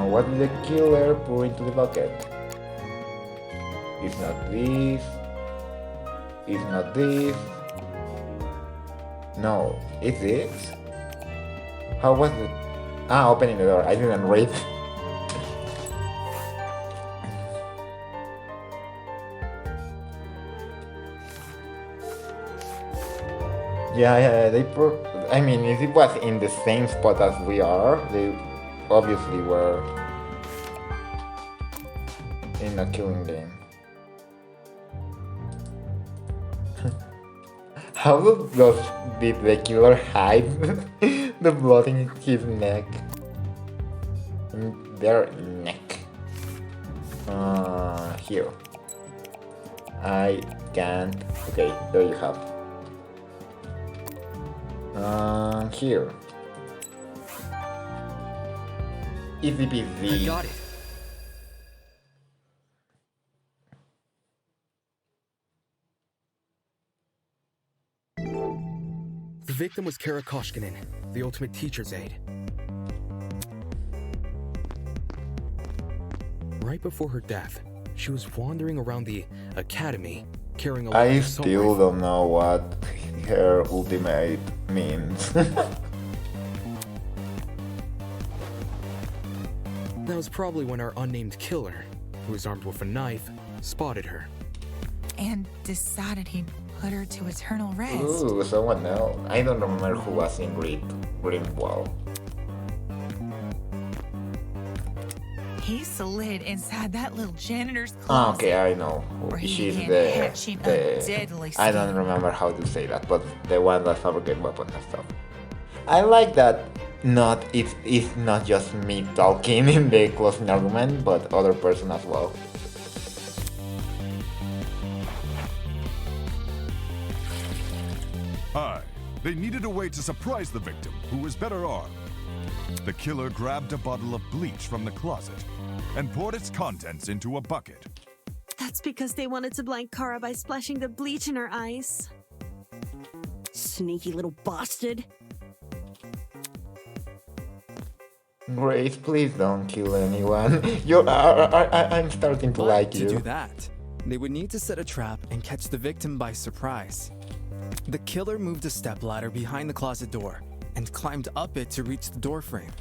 What did the killer pour into the bucket? It's not this. It's not this. No, it's this. How was it? Opening the door. I didn't read. Yeah, I mean, if it was in the same spot as we are, they obviously were in a killing game. How did the killer hide the blood in his neck? In their neck. Here. I can't. Okay, there you have. Here. Easy peasy. I got it. The victim was Kara Koshkinen, the ultimate teacher's aide. Right before her death, she was wandering around the academy carrying a I still don't know what her ultimate means. That was probably when our unnamed killer, who was armed with a knife, spotted her. and decided he'd put her to eternal rest. Ooh, someone else. I don't remember who was in Greenwald. He slid inside that little janitor's Oh, closet. okay, I know. Where he She's began hatching a deadly I don't remember how to say that, but the one that fabricates weapons and stuff. I like that. It's not just me talking in the closing argument, but other person as well. Aye, they needed a way to surprise the victim, who was better armed. The killer grabbed a bottle of bleach from the closet and poured its contents into a bucket. That's because they wanted to blind Kara by splashing the bleach in her eyes. Sneaky little bastard. Grace, please don't kill anyone. I'm starting to like you. To do that, they would need to set a trap and catch the victim by surprise. The killer moved a stepladder behind the closet door and climbed up it to reach the door frame.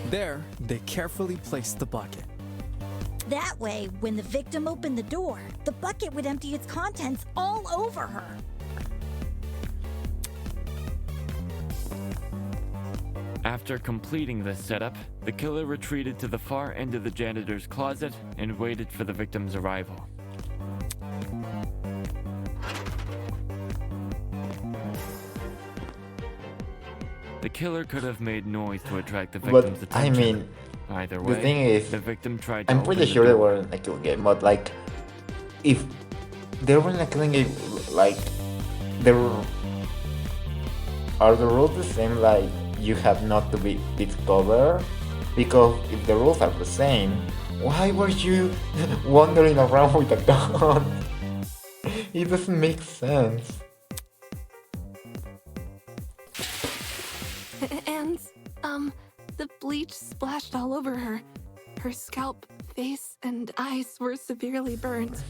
There, they carefully placed the bucket. That way, when the victim opened the door, the bucket would empty its contents all over her. After completing this setup, the killer retreated to the far end of the janitor's closet and waited for the victim's arrival. The killer could have made noise to attract the victim's But attention. I mean, either way, the thing is, the victim tried to I'm pretty sure they weren't a kill game, but like, if they weren't a killing game, like, are the rules the same? Like, you have not to be discovered? Because if the rules are the same, why were you wandering around with a gun? It doesn't make sense. And, the bleach splashed all over her. Her scalp, face, and eyes were severely burned.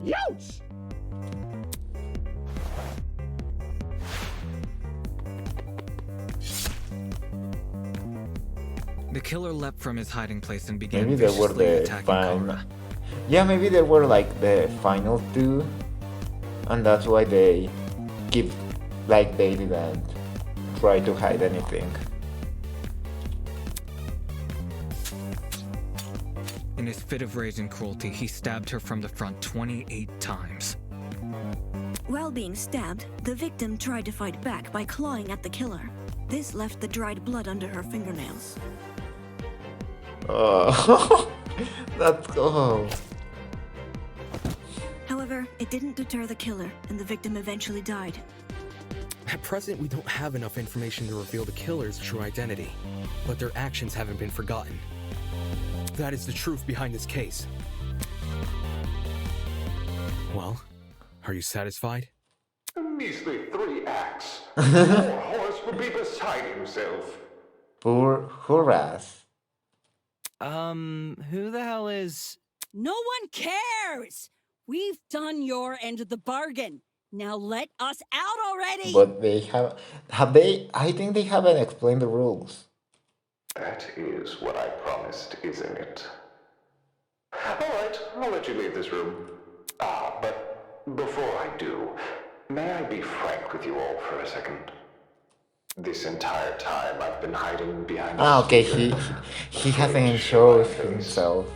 Youch! The killer leapt from his hiding place and began Maybe they were viciously the attacking final. Kara. Yeah, maybe they were like the final two, and that's why they keep like they didn't try to hide anything. In his fit of rage and cruelty, he stabbed her from the front 28 times. While being stabbed, the victim tried to fight back by clawing at the killer. This left the dried blood under her fingernails. Oh, that's cool. However, it didn't deter the killer, and the victim eventually died. At present, we don't have enough information to reveal the killer's true identity, but their actions haven't been forgotten. That is the truth behind this case. Well, are you satisfied? A measly 3 acts. Poor horse would be beside himself. Poor Horace. Who the hell is... No one cares! We've done your end of the bargain. Now let us out already! But they have they? I think they haven't explained the rules. That is what I promised, isn't it? Alright, I'll let you leave this room. But before I do, may I be frank with you all for a second? This entire time I've been hiding behind Okay, he hasn't shown himself.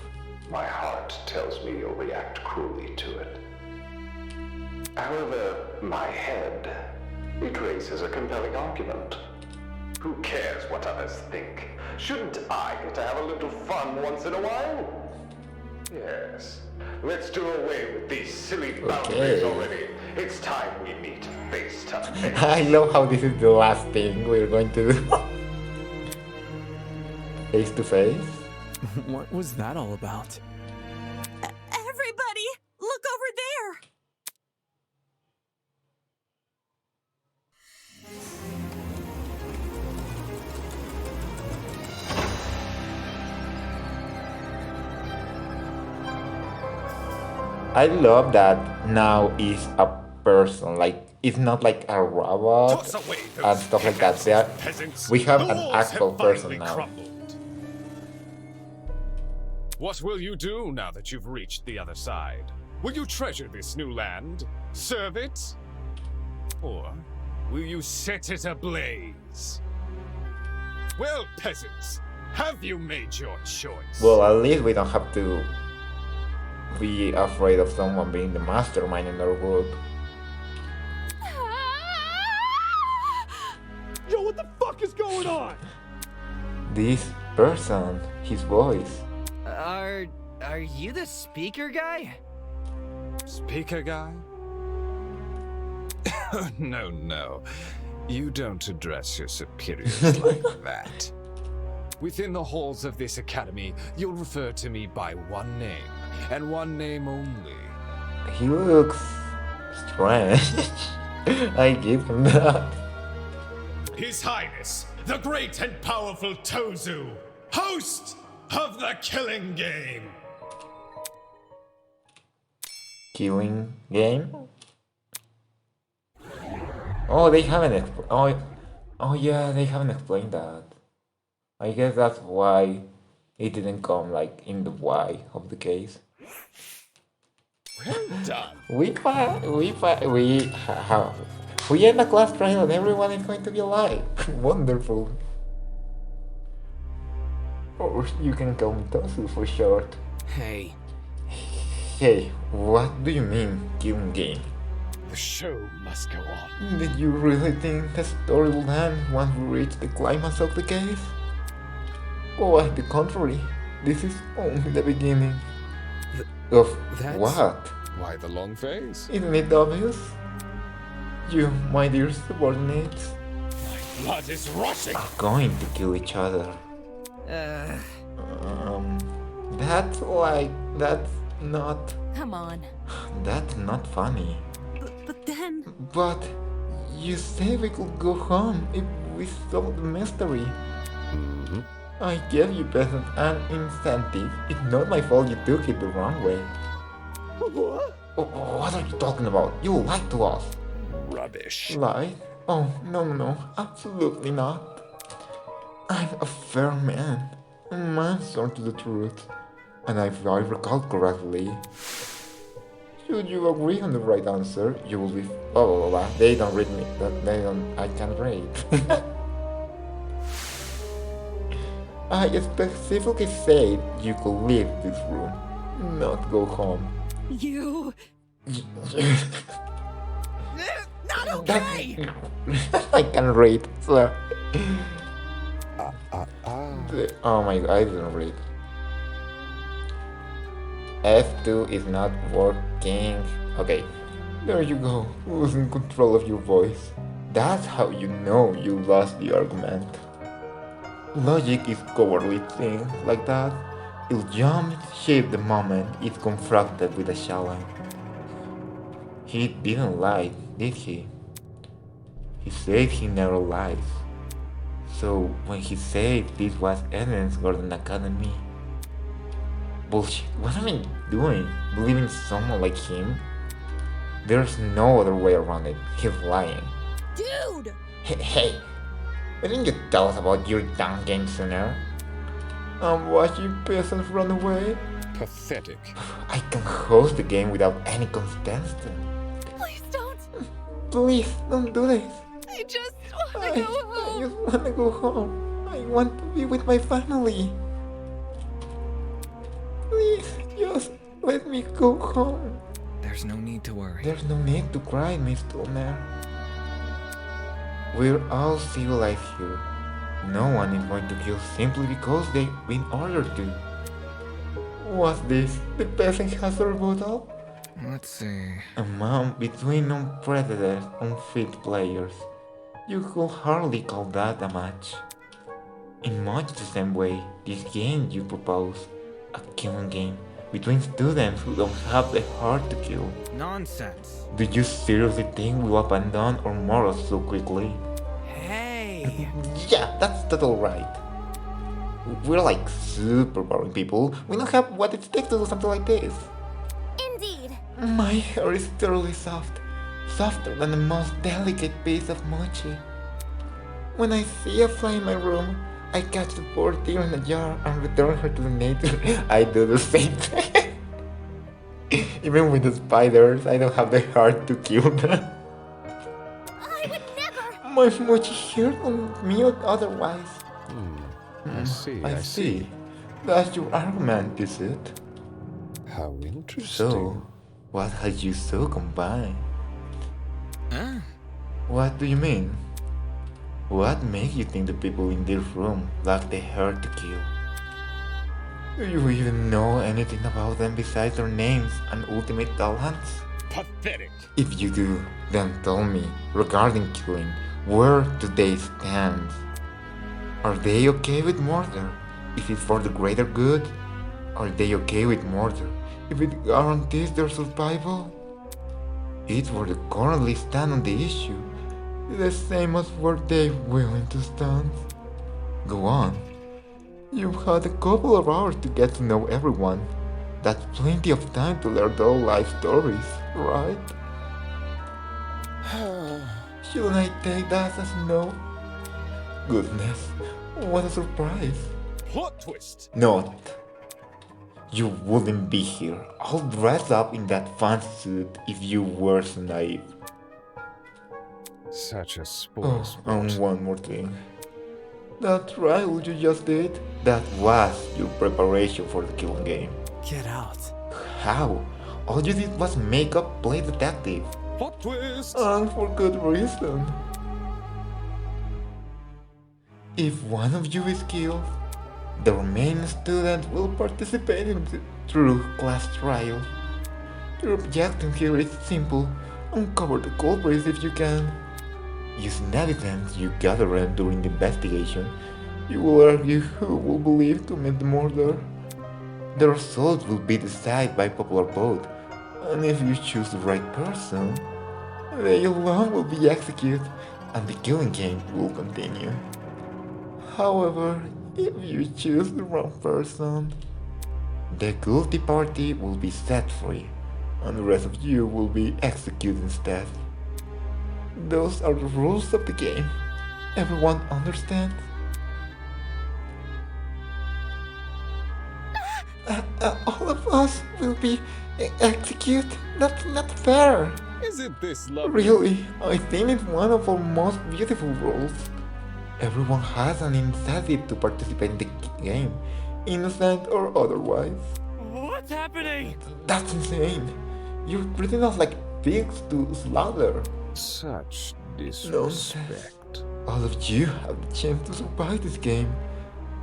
My heart tells me you'll react cruelly to it. However, my head, it raises a compelling argument. Who cares what others think? Shouldn't I get to have a little fun once in a while? Yes. Let's do away with these silly boundaries already. It's time we meet face to face. I love how this is the last thing we're going to do. Face to face? What was that all about? Everybody, look over there! I love that now is a person, like it's not like a robot and stuff like that. We have an actual person now. What will you do now that you've reached the other side? Will you treasure this new land? Serve it? Or will you set it ablaze? Well, peasants, have you made your choice? Well, at least we don't have to be afraid of someone being the mastermind in our group. Yo, what the fuck is going on? This person, his voice. Are you the speaker guy? Speaker guy? No. You don't address your superiors like that. Within the halls of this academy, you'll refer to me by one name, and one name only. He looks strange. I give him that. His Highness, the great and powerful Tozu, host of the Killing Game. Killing game? Oh, they haven't oh yeah, they haven't explained that. I guess that's why it didn't come like in the why of the case. Well done. We end the class trial and everyone is going to be alive. Wonderful. Or you can call me Tosu for short. Hey. Hey, what do you mean, killing game? The show must go on. Did you really think the story would end once we reach the climax of the case? Quite the contrary. This is only the beginning. Of what? Why the long face? Isn't it obvious? You, my dear subordinates, My blood is rushing. are going to kill each other. That's not... Come on. That's not funny. But then... But you said we could go home if we solved the mystery. I gave you peasant an incentive. It's not my fault you took it the wrong way. What? What are you talking about? You lied to us. Rubbish. Lied? Oh, no, absolutely not. I'm a fair man. A man sworn to the truth. And if I recall correctly, should you agree on the right answer, you will be blah blah blah. They don't read me. I can't read. I specifically said you could leave this room, not go home. You... Not okay! I can read, so... Oh my god, I didn't read. F2 is not working. Okay, there you go, losing control of your voice. That's how you know you lost the argument. Logic is cowardly thing like that. It'll jump ship the moment it's confronted with a challenge. He didn't lie, did he? He said he never lies. So when he said this was evidence Gordon Academy, bullshit, what am I doing? Believing someone like him? There's no other way around it. He's lying. Dude! Hey, why didn't you tell us about your damn game sooner? I'm watching peasants run away. Pathetic. I can host the game without any contestant. Please don't. Please, don't do this. I just want to go home. I just want to go home. I want to be with my family. Please, just let me go home. There's no need to worry. There's no need to cry, Miss Turner. We're all civilized here. No one is going to kill simply because they've been ordered to. What's this? The peasant has a rebuttal? Let's see. A man between unprecedented, unfit players. You could hardly call that a match. In much the same way, this game you propose, a killing game between students who don't have the heart to kill. Nonsense. Do you seriously think we'll abandon our morals so quickly? Hey! Yeah, that's totally right. We're like super boring people. We don't have what it takes to do something like this. Indeed. My hair is terribly soft. Softer than the most delicate piece of mochi. When I see a fly in my room, I catch the poor thing in a jar and return her to the nature. I do the same thing. Even with the spiders, I don't have the heart to kill them. I would never. My much here on me or otherwise. I see, I see. That's your argument, is it? How interesting. So, what had you so combined? What do you mean? What makes you think the people in this room lack the heart to kill? Do you even know anything about them besides their names and ultimate talents? Pathetic. If you do, then tell me, regarding killing, where do they stand? Are they okay with murder? Is it for the greater good? Are they okay with murder if it guarantees their survival? It's where they currently stand on the issue, the same as where they're willing to stand. Go on. You've had a couple of hours to get to know everyone. That's plenty of time to learn their life stories, right? Shouldn't I take that as a no? Goodness, what a surprise. Plot twist! Not. You wouldn't be here, all dressed up in that fancy suit if you were so naive. Such a spoil sport. And one more thing. That trial you just did, that was your preparation for the killing game. Get out. How? All you did was make up play detective. Plot twist! And for good reason. If one of you is killed, the remaining students will participate in the true class trial. Your objective here is simple: uncover the culprits if you can. Using evidence you gathered during the investigation, you will argue who will believe commit the murder. The result will be decided by popular vote, and if you choose the right person, they alone will be executed and the killing game will continue. However, if you choose the wrong person, the guilty party will be set free, and the rest of you will be executed instead. Those are the rules of the game. Everyone understands? All of us will be executed? That's not fair. Isn't this lovely? Really, I think it's one of our most beautiful rules. Everyone has an incentive to participate in the game, innocent or otherwise. What's happening? That's insane. You're treating us like pigs to slaughter. Such disrespect. Nonsense. All of you have the chance to survive this game.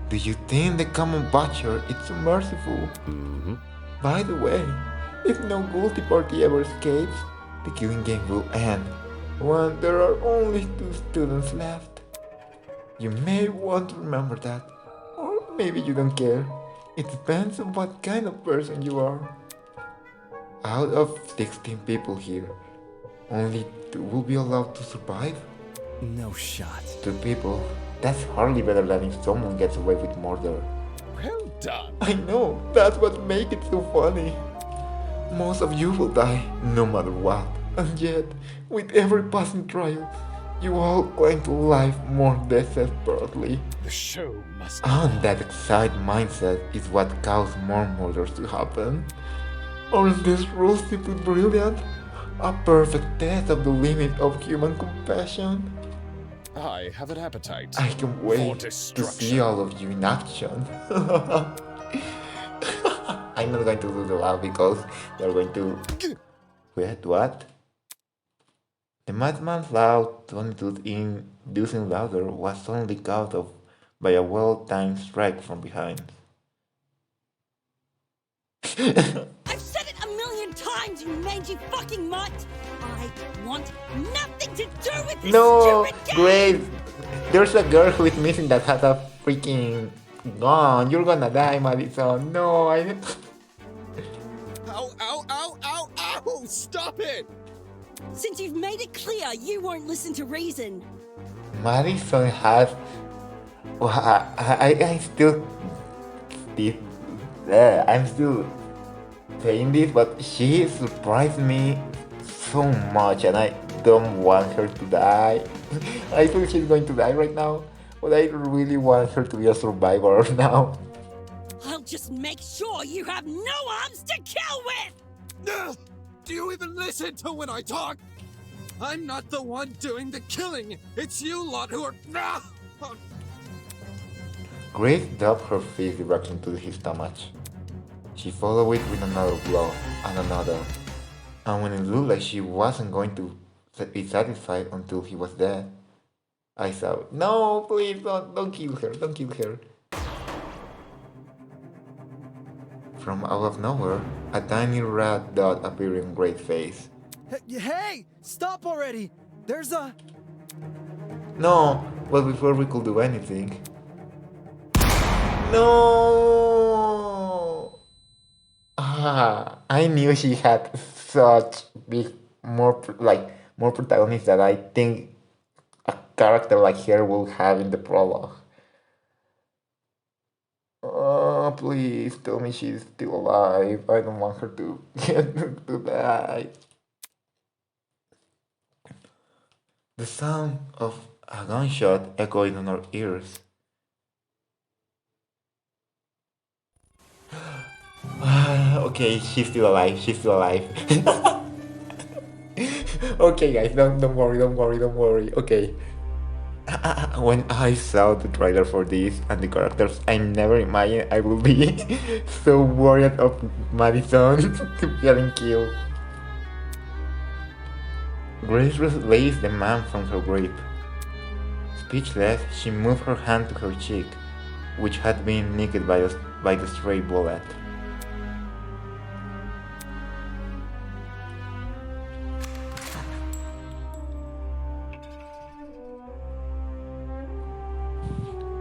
Do you think the common butcher is so merciful? By the way, if no guilty party ever escapes, the killing game will end when there are only 2 students left. You may want to remember that, or maybe you don't care. It depends on what kind of person you are. Out of 16 people here, only 2 will be allowed to survive? No shot. 2 people? That's hardly better than if someone gets away with murder. Well done. I know, that's what makes it so funny. Most of you will die, no matter what. And yet, with every passing trial, you all cling to life more desperately. The show must go And that excited mindset is what caused more murders to happen. Aren't these rules simply brilliant? A perfect test of the limit of human compassion. I have an appetite. I can for wait to destruction. see all of you in action. I'm not going to do the laugh because they're going to... Wait, what? The madman's loud tonitude in inducing louder was suddenly cut off by a well-timed strike from behind. I've said it a million times, you mangy fucking mutt! I want nothing to do with this No, stupid game! Grace! There's a girl who is missing that has a freaking gun. You're gonna die, Madison. No, I... Ow, ow, ow, ow, ow! Stop it! Since you've made it clear you won't listen to reason. Madison has... Well, I still... I'm still saying this, but she surprised me so much and I don't want her to die. I feel she's going to die right now, but I really want her to be a survivor now. I'll just make sure you have no arms to kill with! Do you even listen to when I talk? I'm not the one doing the killing. It's you lot who are. Grace dubbed her fist directly into his stomach. She followed it with another blow, and another. And when it looked like she wasn't going to be satisfied until he was dead, I thought, no, please don't kill her, don't kill her. From out of nowhere, a tiny red dot appeared in Grace's face. Hey! Stop already! There's a... No, but before we could do anything... No! I knew she had such big, more protagonists that I think a character like her will have in the prologue. Oh, please tell me she's still alive. I don't want her to to die. The sound of a gunshot echoed in our ears. Okay, she's still alive. She's still alive. Okay, guys, don't worry. Okay. When I saw the trailer for this and the characters, I never imagined I would be so worried of Madison getting killed. Grace released the man from her grip. Speechless, she moved her hand to her cheek, which had been nicked by the stray bullet.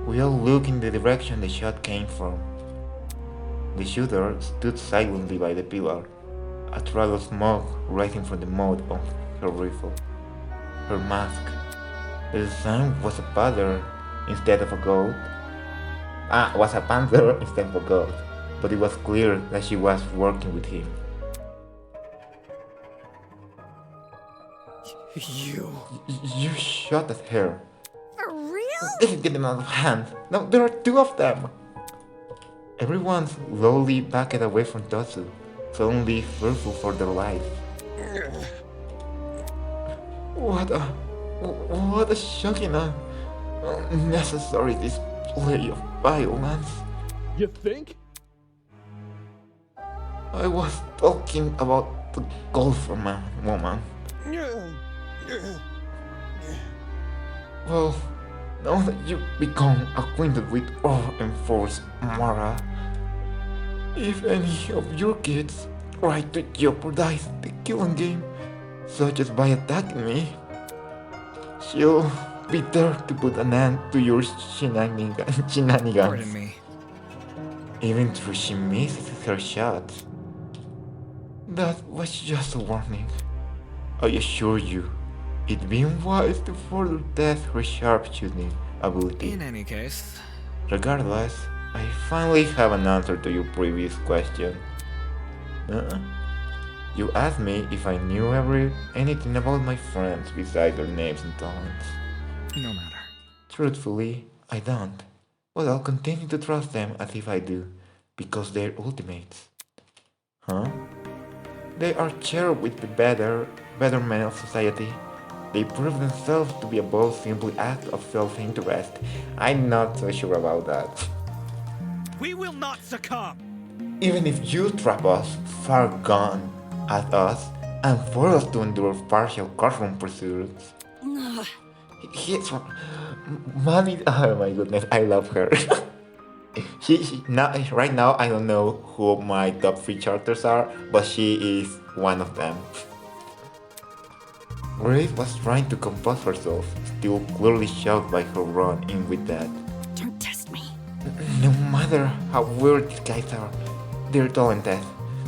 We all looked in the direction the shot came from. The shooter stood silently by the pillar, a trail of smoke rising from the mouth of her rifle. Her mask. The design was a panther instead of a goat. Was a panther instead of a goat, but it was clear that she was working with him. You shot at her. For real? This is getting out of hand. No, there are two of them. Everyone slowly backed away from Totsu, suddenly fearful for their lives. What a shocking and unnecessary display of violence. You think? I was talking about the golfer woman. Well, now that you've become acquainted with our enforced Mara, if any of your kids try to jeopardize the killing game, such as by attacking me, she'll be there to put an end to your shenanigans. Pardon me. Even though she misses her shot. That was just a warning. I assure you, it'd be wise to further test her sharpshooting ability. In any case... Regardless, I finally have an answer to your previous question. You asked me if I knew anything about my friends besides their names and talents. No matter. Truthfully, I don't. But I'll continue to trust them as if I do, because they're ultimates. Huh? They are shared with the betterment of society. They prove themselves to be above simply acts of self-interest. I'm not so sure about that. We will not succumb! Even if you trap us far gone at us and force us to endure partial courtroom pursuits. He's Mommy, oh my goodness, I love her. Right now I don't know who my top 3 characters are, but she is one of them. Grace was trying to compose herself, still clearly shocked by her run-in with that. Don't test me. No matter how weird these guys are, they're talented.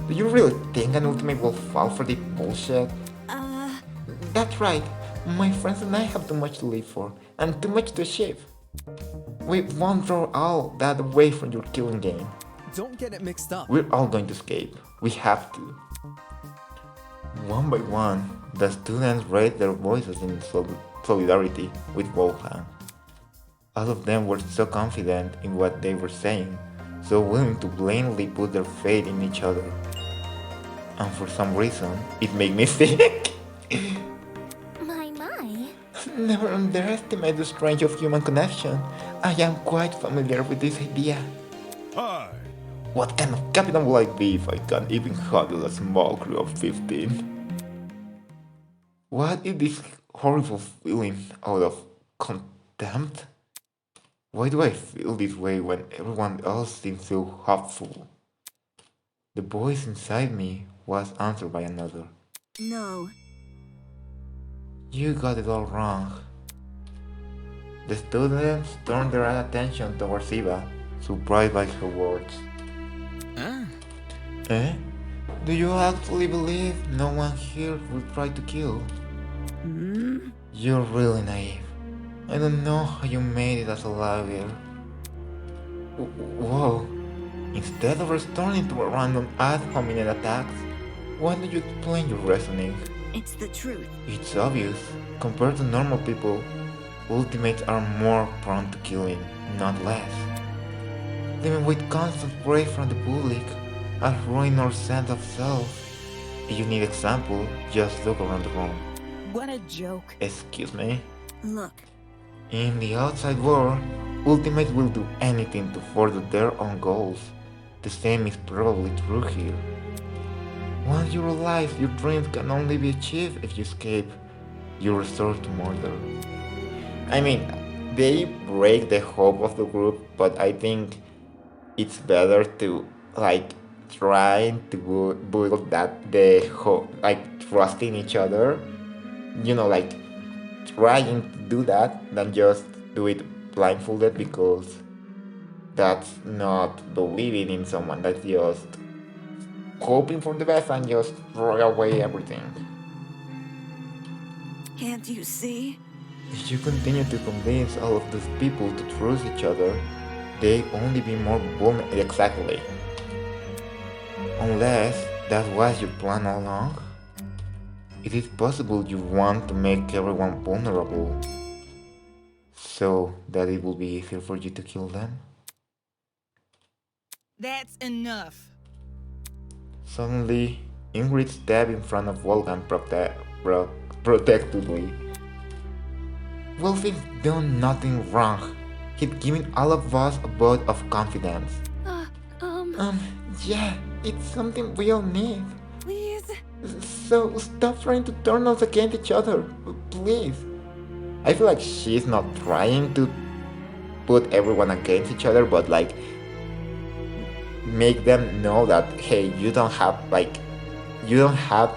Do you really think an ultimate will fall for this bullshit? That's right. My friends and I have too much to live for, and too much to achieve. We won't throw all that away from your killing game. Don't get it mixed up. We're all going to escape. We have to. One by one, the students raised their voices in solidarity with Wolfgang. All of them were so confident in what they were saying, so willing to blindly put their faith in each other. and for some reason, it made me sick. My. Never underestimate the strength of human connection. I am quite familiar with this idea. Hi. What kind of captain will I be if I can't even handle a small crew of 15? What is this horrible feeling out of contempt? Why do I feel this way when everyone else seems so hopeful? The voice inside me was answered by another. No. You got it all wrong. The students turned their attention towards Eva, surprised by her words. Eh? Do you actually believe no one here will try to kill? You're really naive. I don't know how you made it as a lawyer. Whoa. Instead of returning to a random ad hominem attacks, why don't you explain your reasoning? It's the truth. It's obvious. Compared to normal people, ultimates are more prone to killing, not less. Living with constant praise from the public has ruined our sense of self. If you need example, just look around the room. What a joke. Excuse me? Look. In the outside world, ultimates will do anything to further their own goals. The same is probably true here. Once you realize your dreams can only be achieved if you escape, you resort to murder. I mean, they break the hope of the group, but I think it's better to try to build that the hope, trusting each other. Trying to do that than just do it blindfolded, because that's not believing in someone, that's just hoping for the best and just throw away everything. Can't you see? If you continue to convince all of those people to trust each other, they only be more vulnerable. Exactly. Unless that was your plan all along. It is possible you want to make everyone vulnerable, so that it will be easier for you to kill them. That's enough. Suddenly, Ingrid stepped in front of Wolfgang protectively. Wolfie's done nothing wrong. He'd given all of us a vote of confidence. Yeah, it's something we all need. Please? So stop trying to turn us against each other, please. I feel like she's not trying to put everyone against each other, but make them know that, hey, you don't have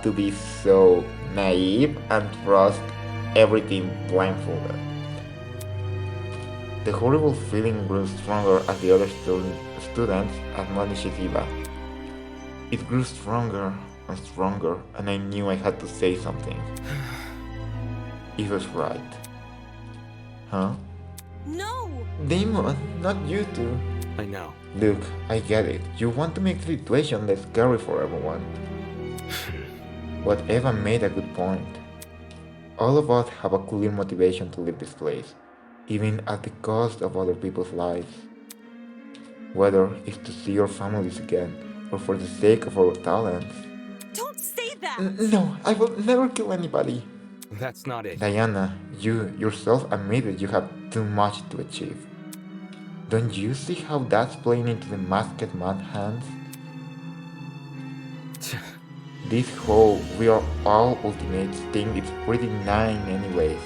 to be so naive and trust everything blindfolded. The horrible feeling grew stronger as the other students admonished Eva. It grew stronger and stronger, and I knew I had to say something. Eva's right. Huh? No! Damon, not you two. I know. Look, I get it. You want to make the situation less scary for everyone. But Eva made a good point. All of us have a clear motivation to leave this place, even at the cost of other people's lives. Whether it's to see our families again, or for the sake of our talents. Don't say that! No, I will never kill anybody. That's not it. Diana, you yourself admitted you have too much to achieve. Don't you see how that's playing into the masked man's hands? This whole "we are all ultimates" thing is pretty naive anyways.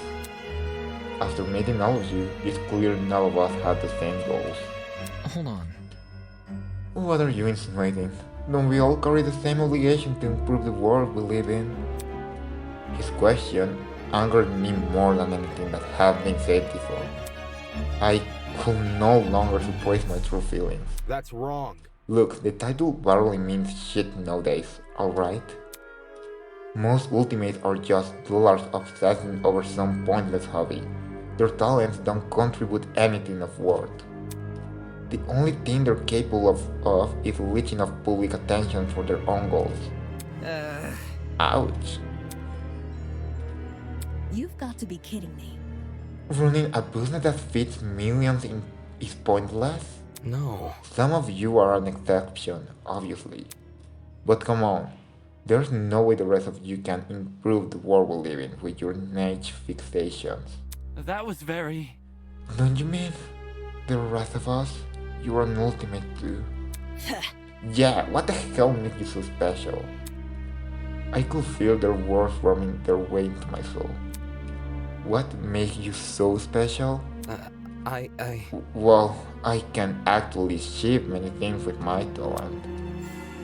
After meeting all of you, it's clear none of us have the same goals. Hold on. What are you insinuating? Don't we all carry the same obligation to improve the world we live in? His question angered me more than anything that had been said before. I could no longer suppress my true feelings. That's wrong. Look, the title barely means shit nowadays, alright? Most ultimates are just dullards obsessing over some pointless hobby. Their talents don't contribute anything of worth. The only thing they're capable of is reaching of public attention for their own goals. Ouch. You've got to be kidding me. Running a business that feeds millions is pointless? No. Some of you are an exception, obviously. But come on, There's no way the rest of you can improve the world we live in with your niche fixations. That was very... Don't you mean the rest of us? You're an ultimate too. Yeah, what the hell makes you so special? I could feel their words forming their way into my soul. What makes you so special? Well, I can actually shape many things with my talent.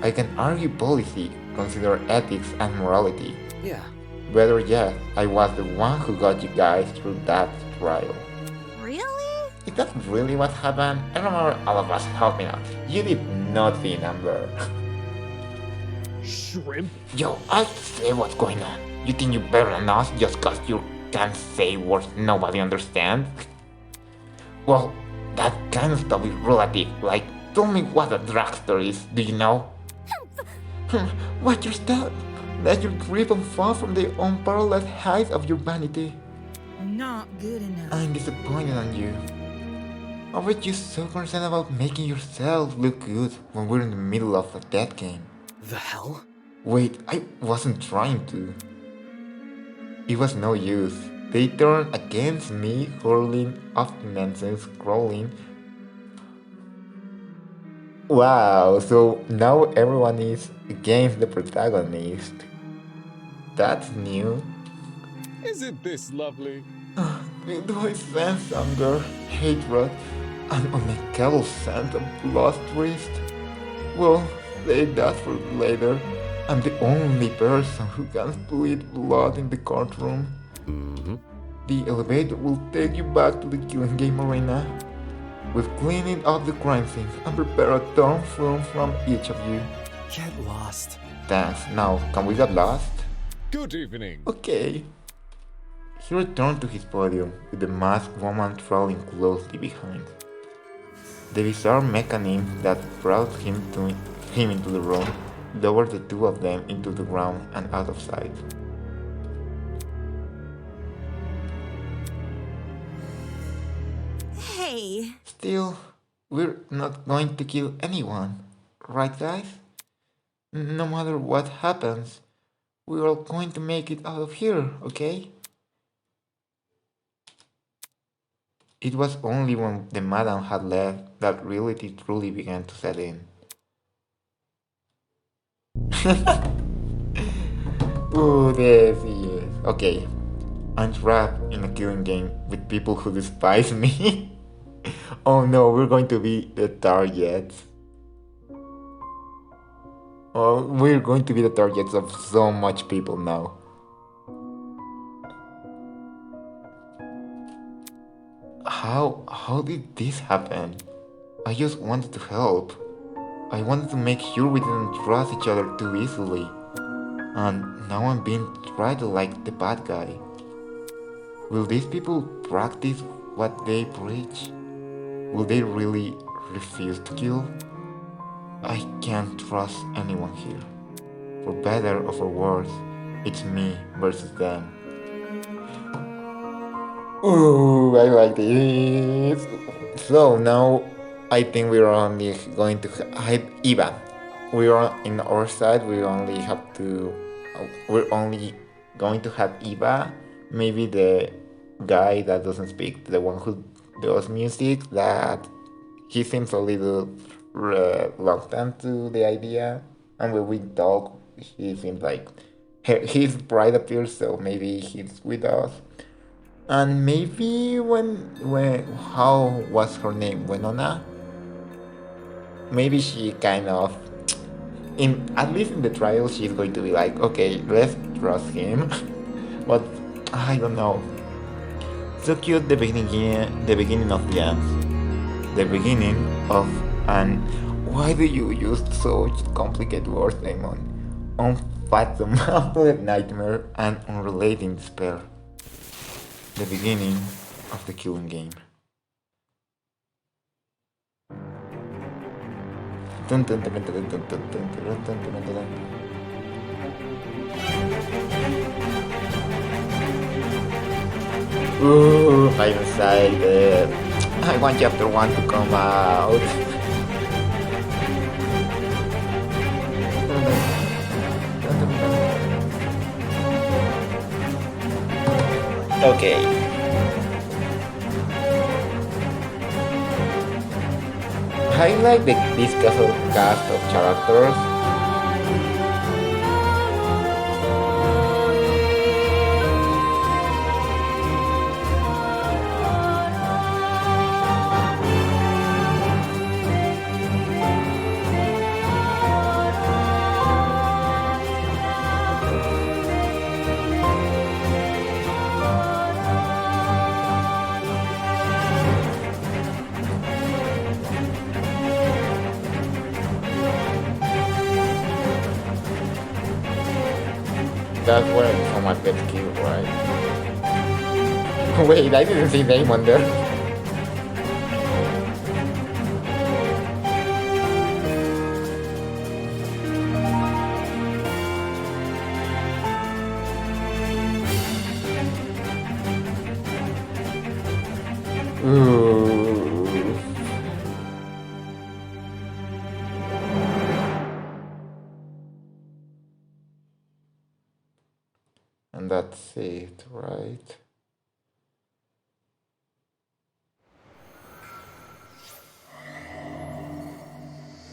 I can argue policy, consider ethics and morality. Yeah. Better yet, I was the one who got you guys through that trial. Really? Is that really what happened? I remember all of us helping out. You did nothing, Amber. Shrimp? Yo, I say what's going on. You think you're better than us just cause you can't say words nobody understands? Well, that kind of stuff is relative. Like, tell me what a drugstore is, do you know? What is that? Let you trip and fall from the unparalleled height of your vanity. Not good enough. I'm disappointed on you. Why were you so concerned about making yourself look good when we're in the middle of a dead game? The hell? Wait, I wasn't trying to. It was no use. They turned against me, hurling obstinacy, scrolling. Wow, so now everyone is against the protagonist. That's new. Isn't this lovely? Do I sense anger, hatred, and unnecable sense of bloodthirst? Well, save that for later. I'm the only person who can bleed blood in the courtroom. The elevator will take you back to the killing game arena. We've cleaned up the crime scenes and prepared a dorm room from each of you. Get lost. Thanks. Now, can we get lost? Good evening. Okay. He returned to his podium with the masked woman trailing closely behind. The bizarre mechanism that brought him into the room lowered the two of them into the ground and out of sight. Hey. Still, we're not going to kill anyone, right guys? No matter what happens, we're all going to make it out of here, okay? It was only when the madam had left that reality truly began to set in. Ooh, there he is. Okay, I'm trapped in a killing game with people who despise me. Oh no, we're going to be the targets. Oh, we're going to be the targets of so much people now. How did this happen? I just wanted to help. I wanted to make sure we didn't trust each other too easily. And now I'm being treated like the bad guy. Will these people practice what they preach? Will they really refuse to kill? I can't trust anyone here. For better or for worse, it's me versus them. Ooh, I like this. So now I think we're only going to hide Eva. We're in our side. We only have to. We're only going to have Eva. Maybe the guy that doesn't speak, the one who does music. That he seems a little reluctant to the idea, and when we talk, he seems like his pride appears. So maybe he's with us. And maybe when how was her name? Winona? Maybe she kind of at least in the trial she's going to be like, okay, let's trust him. But I don't know. So cute the beginning of the end. The beginning of an why do you use such complicated words, Damon? Unfathomable nightmare and unrelating despair. The beginning of the killing game. Ooh, I'm excited. I want chapter 1 to come out. Okay. I like this cast of characters. That's where someone gets killed, right? Wait, I didn't see Damon there. Ooh. And that's it, right?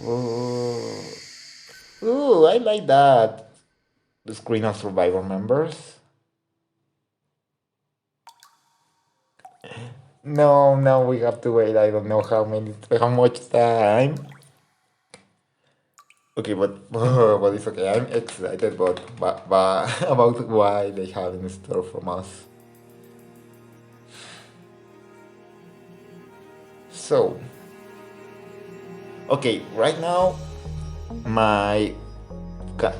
Ooh. Ooh, I like that. The screen of Survivor members. No, we have to wait. I don't know how much time. Okay, but it's okay. I'm excited but about why they have in store from us. So, okay, right now my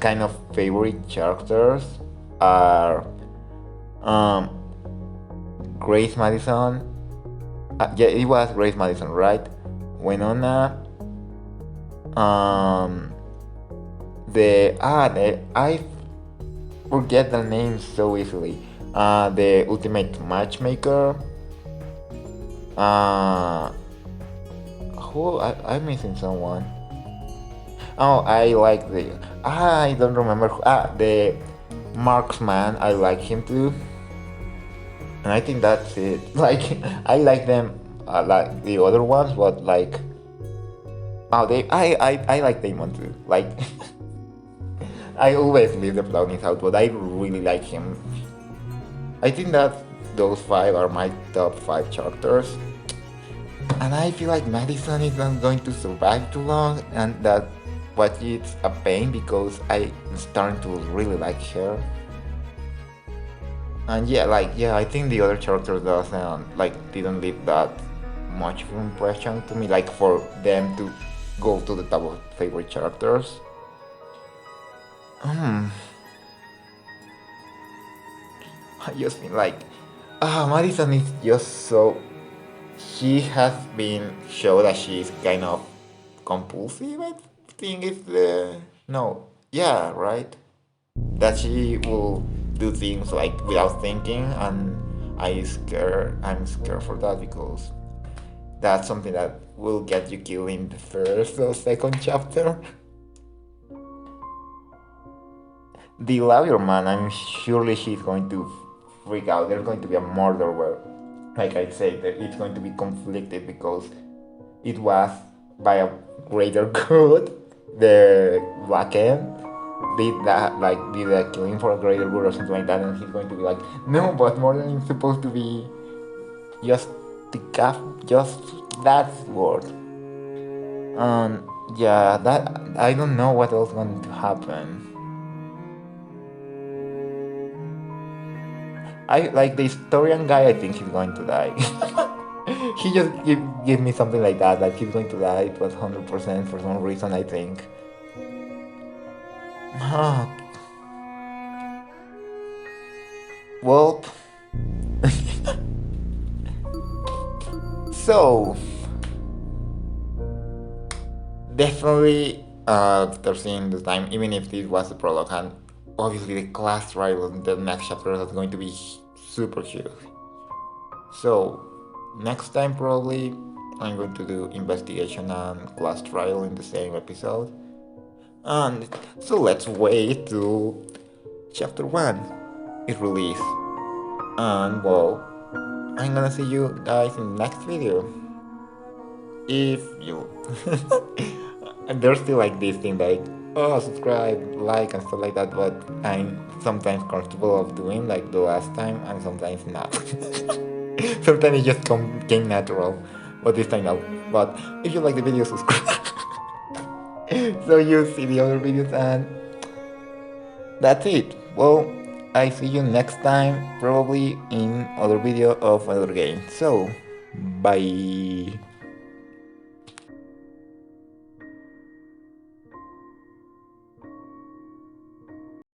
kind of favorite characters are Grace Madison. Yeah, it was Grace Madison, right? Winona. I forget the names so easily. The Ultimate Matchmaker. Who I'm missing someone. Oh, I like I don't remember. The Marksman. I like him too. And I think that's it. Like I like them, like the other ones, but like, I like Damon too. Like I always leave the plugins out, but I really like him. I think that those 5 are my top 5 characters. And I feel like Madison is not going to survive too long, and that what it's a pain because I'm starting to really like her. And I think the other characters didn't leave that much of an impression to me, like for them to go to the top of favorite characters. I just feel like Madison is just so. She has been shown that she's kind of compulsive. I think it's the no, yeah, right. That she will do things like without thinking, and I'm scared for that because that's something that will get you killed in the first or second chapter. The lawyer man, I'm surely she's going to freak out. There's going to be a murder where, like I said, it's going to be conflicted because it was by a greater good. The Black End did a killing for a greater good or something like that, and he's going to be like, no, but murder is supposed to be just just that word. Yeah, that I don't know what else is going to happen. I like the historian guy. I think he's going to die. He just give me something like that. Like he's going to die. It was 100% for some reason. I think. Well. So. Definitely, after seeing the time, even if this was the prologue, and obviously the class trial in the next chapter is going to be super huge. So, next time probably I'm going to do investigation and class trial in the same episode. And so let's wait till chapter 1 is released. And well, I'm gonna see you guys in the next video. If you and there's still like this thing like, oh, subscribe, like and stuff like that, but I'm sometimes comfortable of doing like the last time and sometimes not. Sometimes it just came natural, but this time no. But if you like the video, subscribe. So you see the other videos, and that's it. Well, I see you next time, probably in other video of another game. So, bye.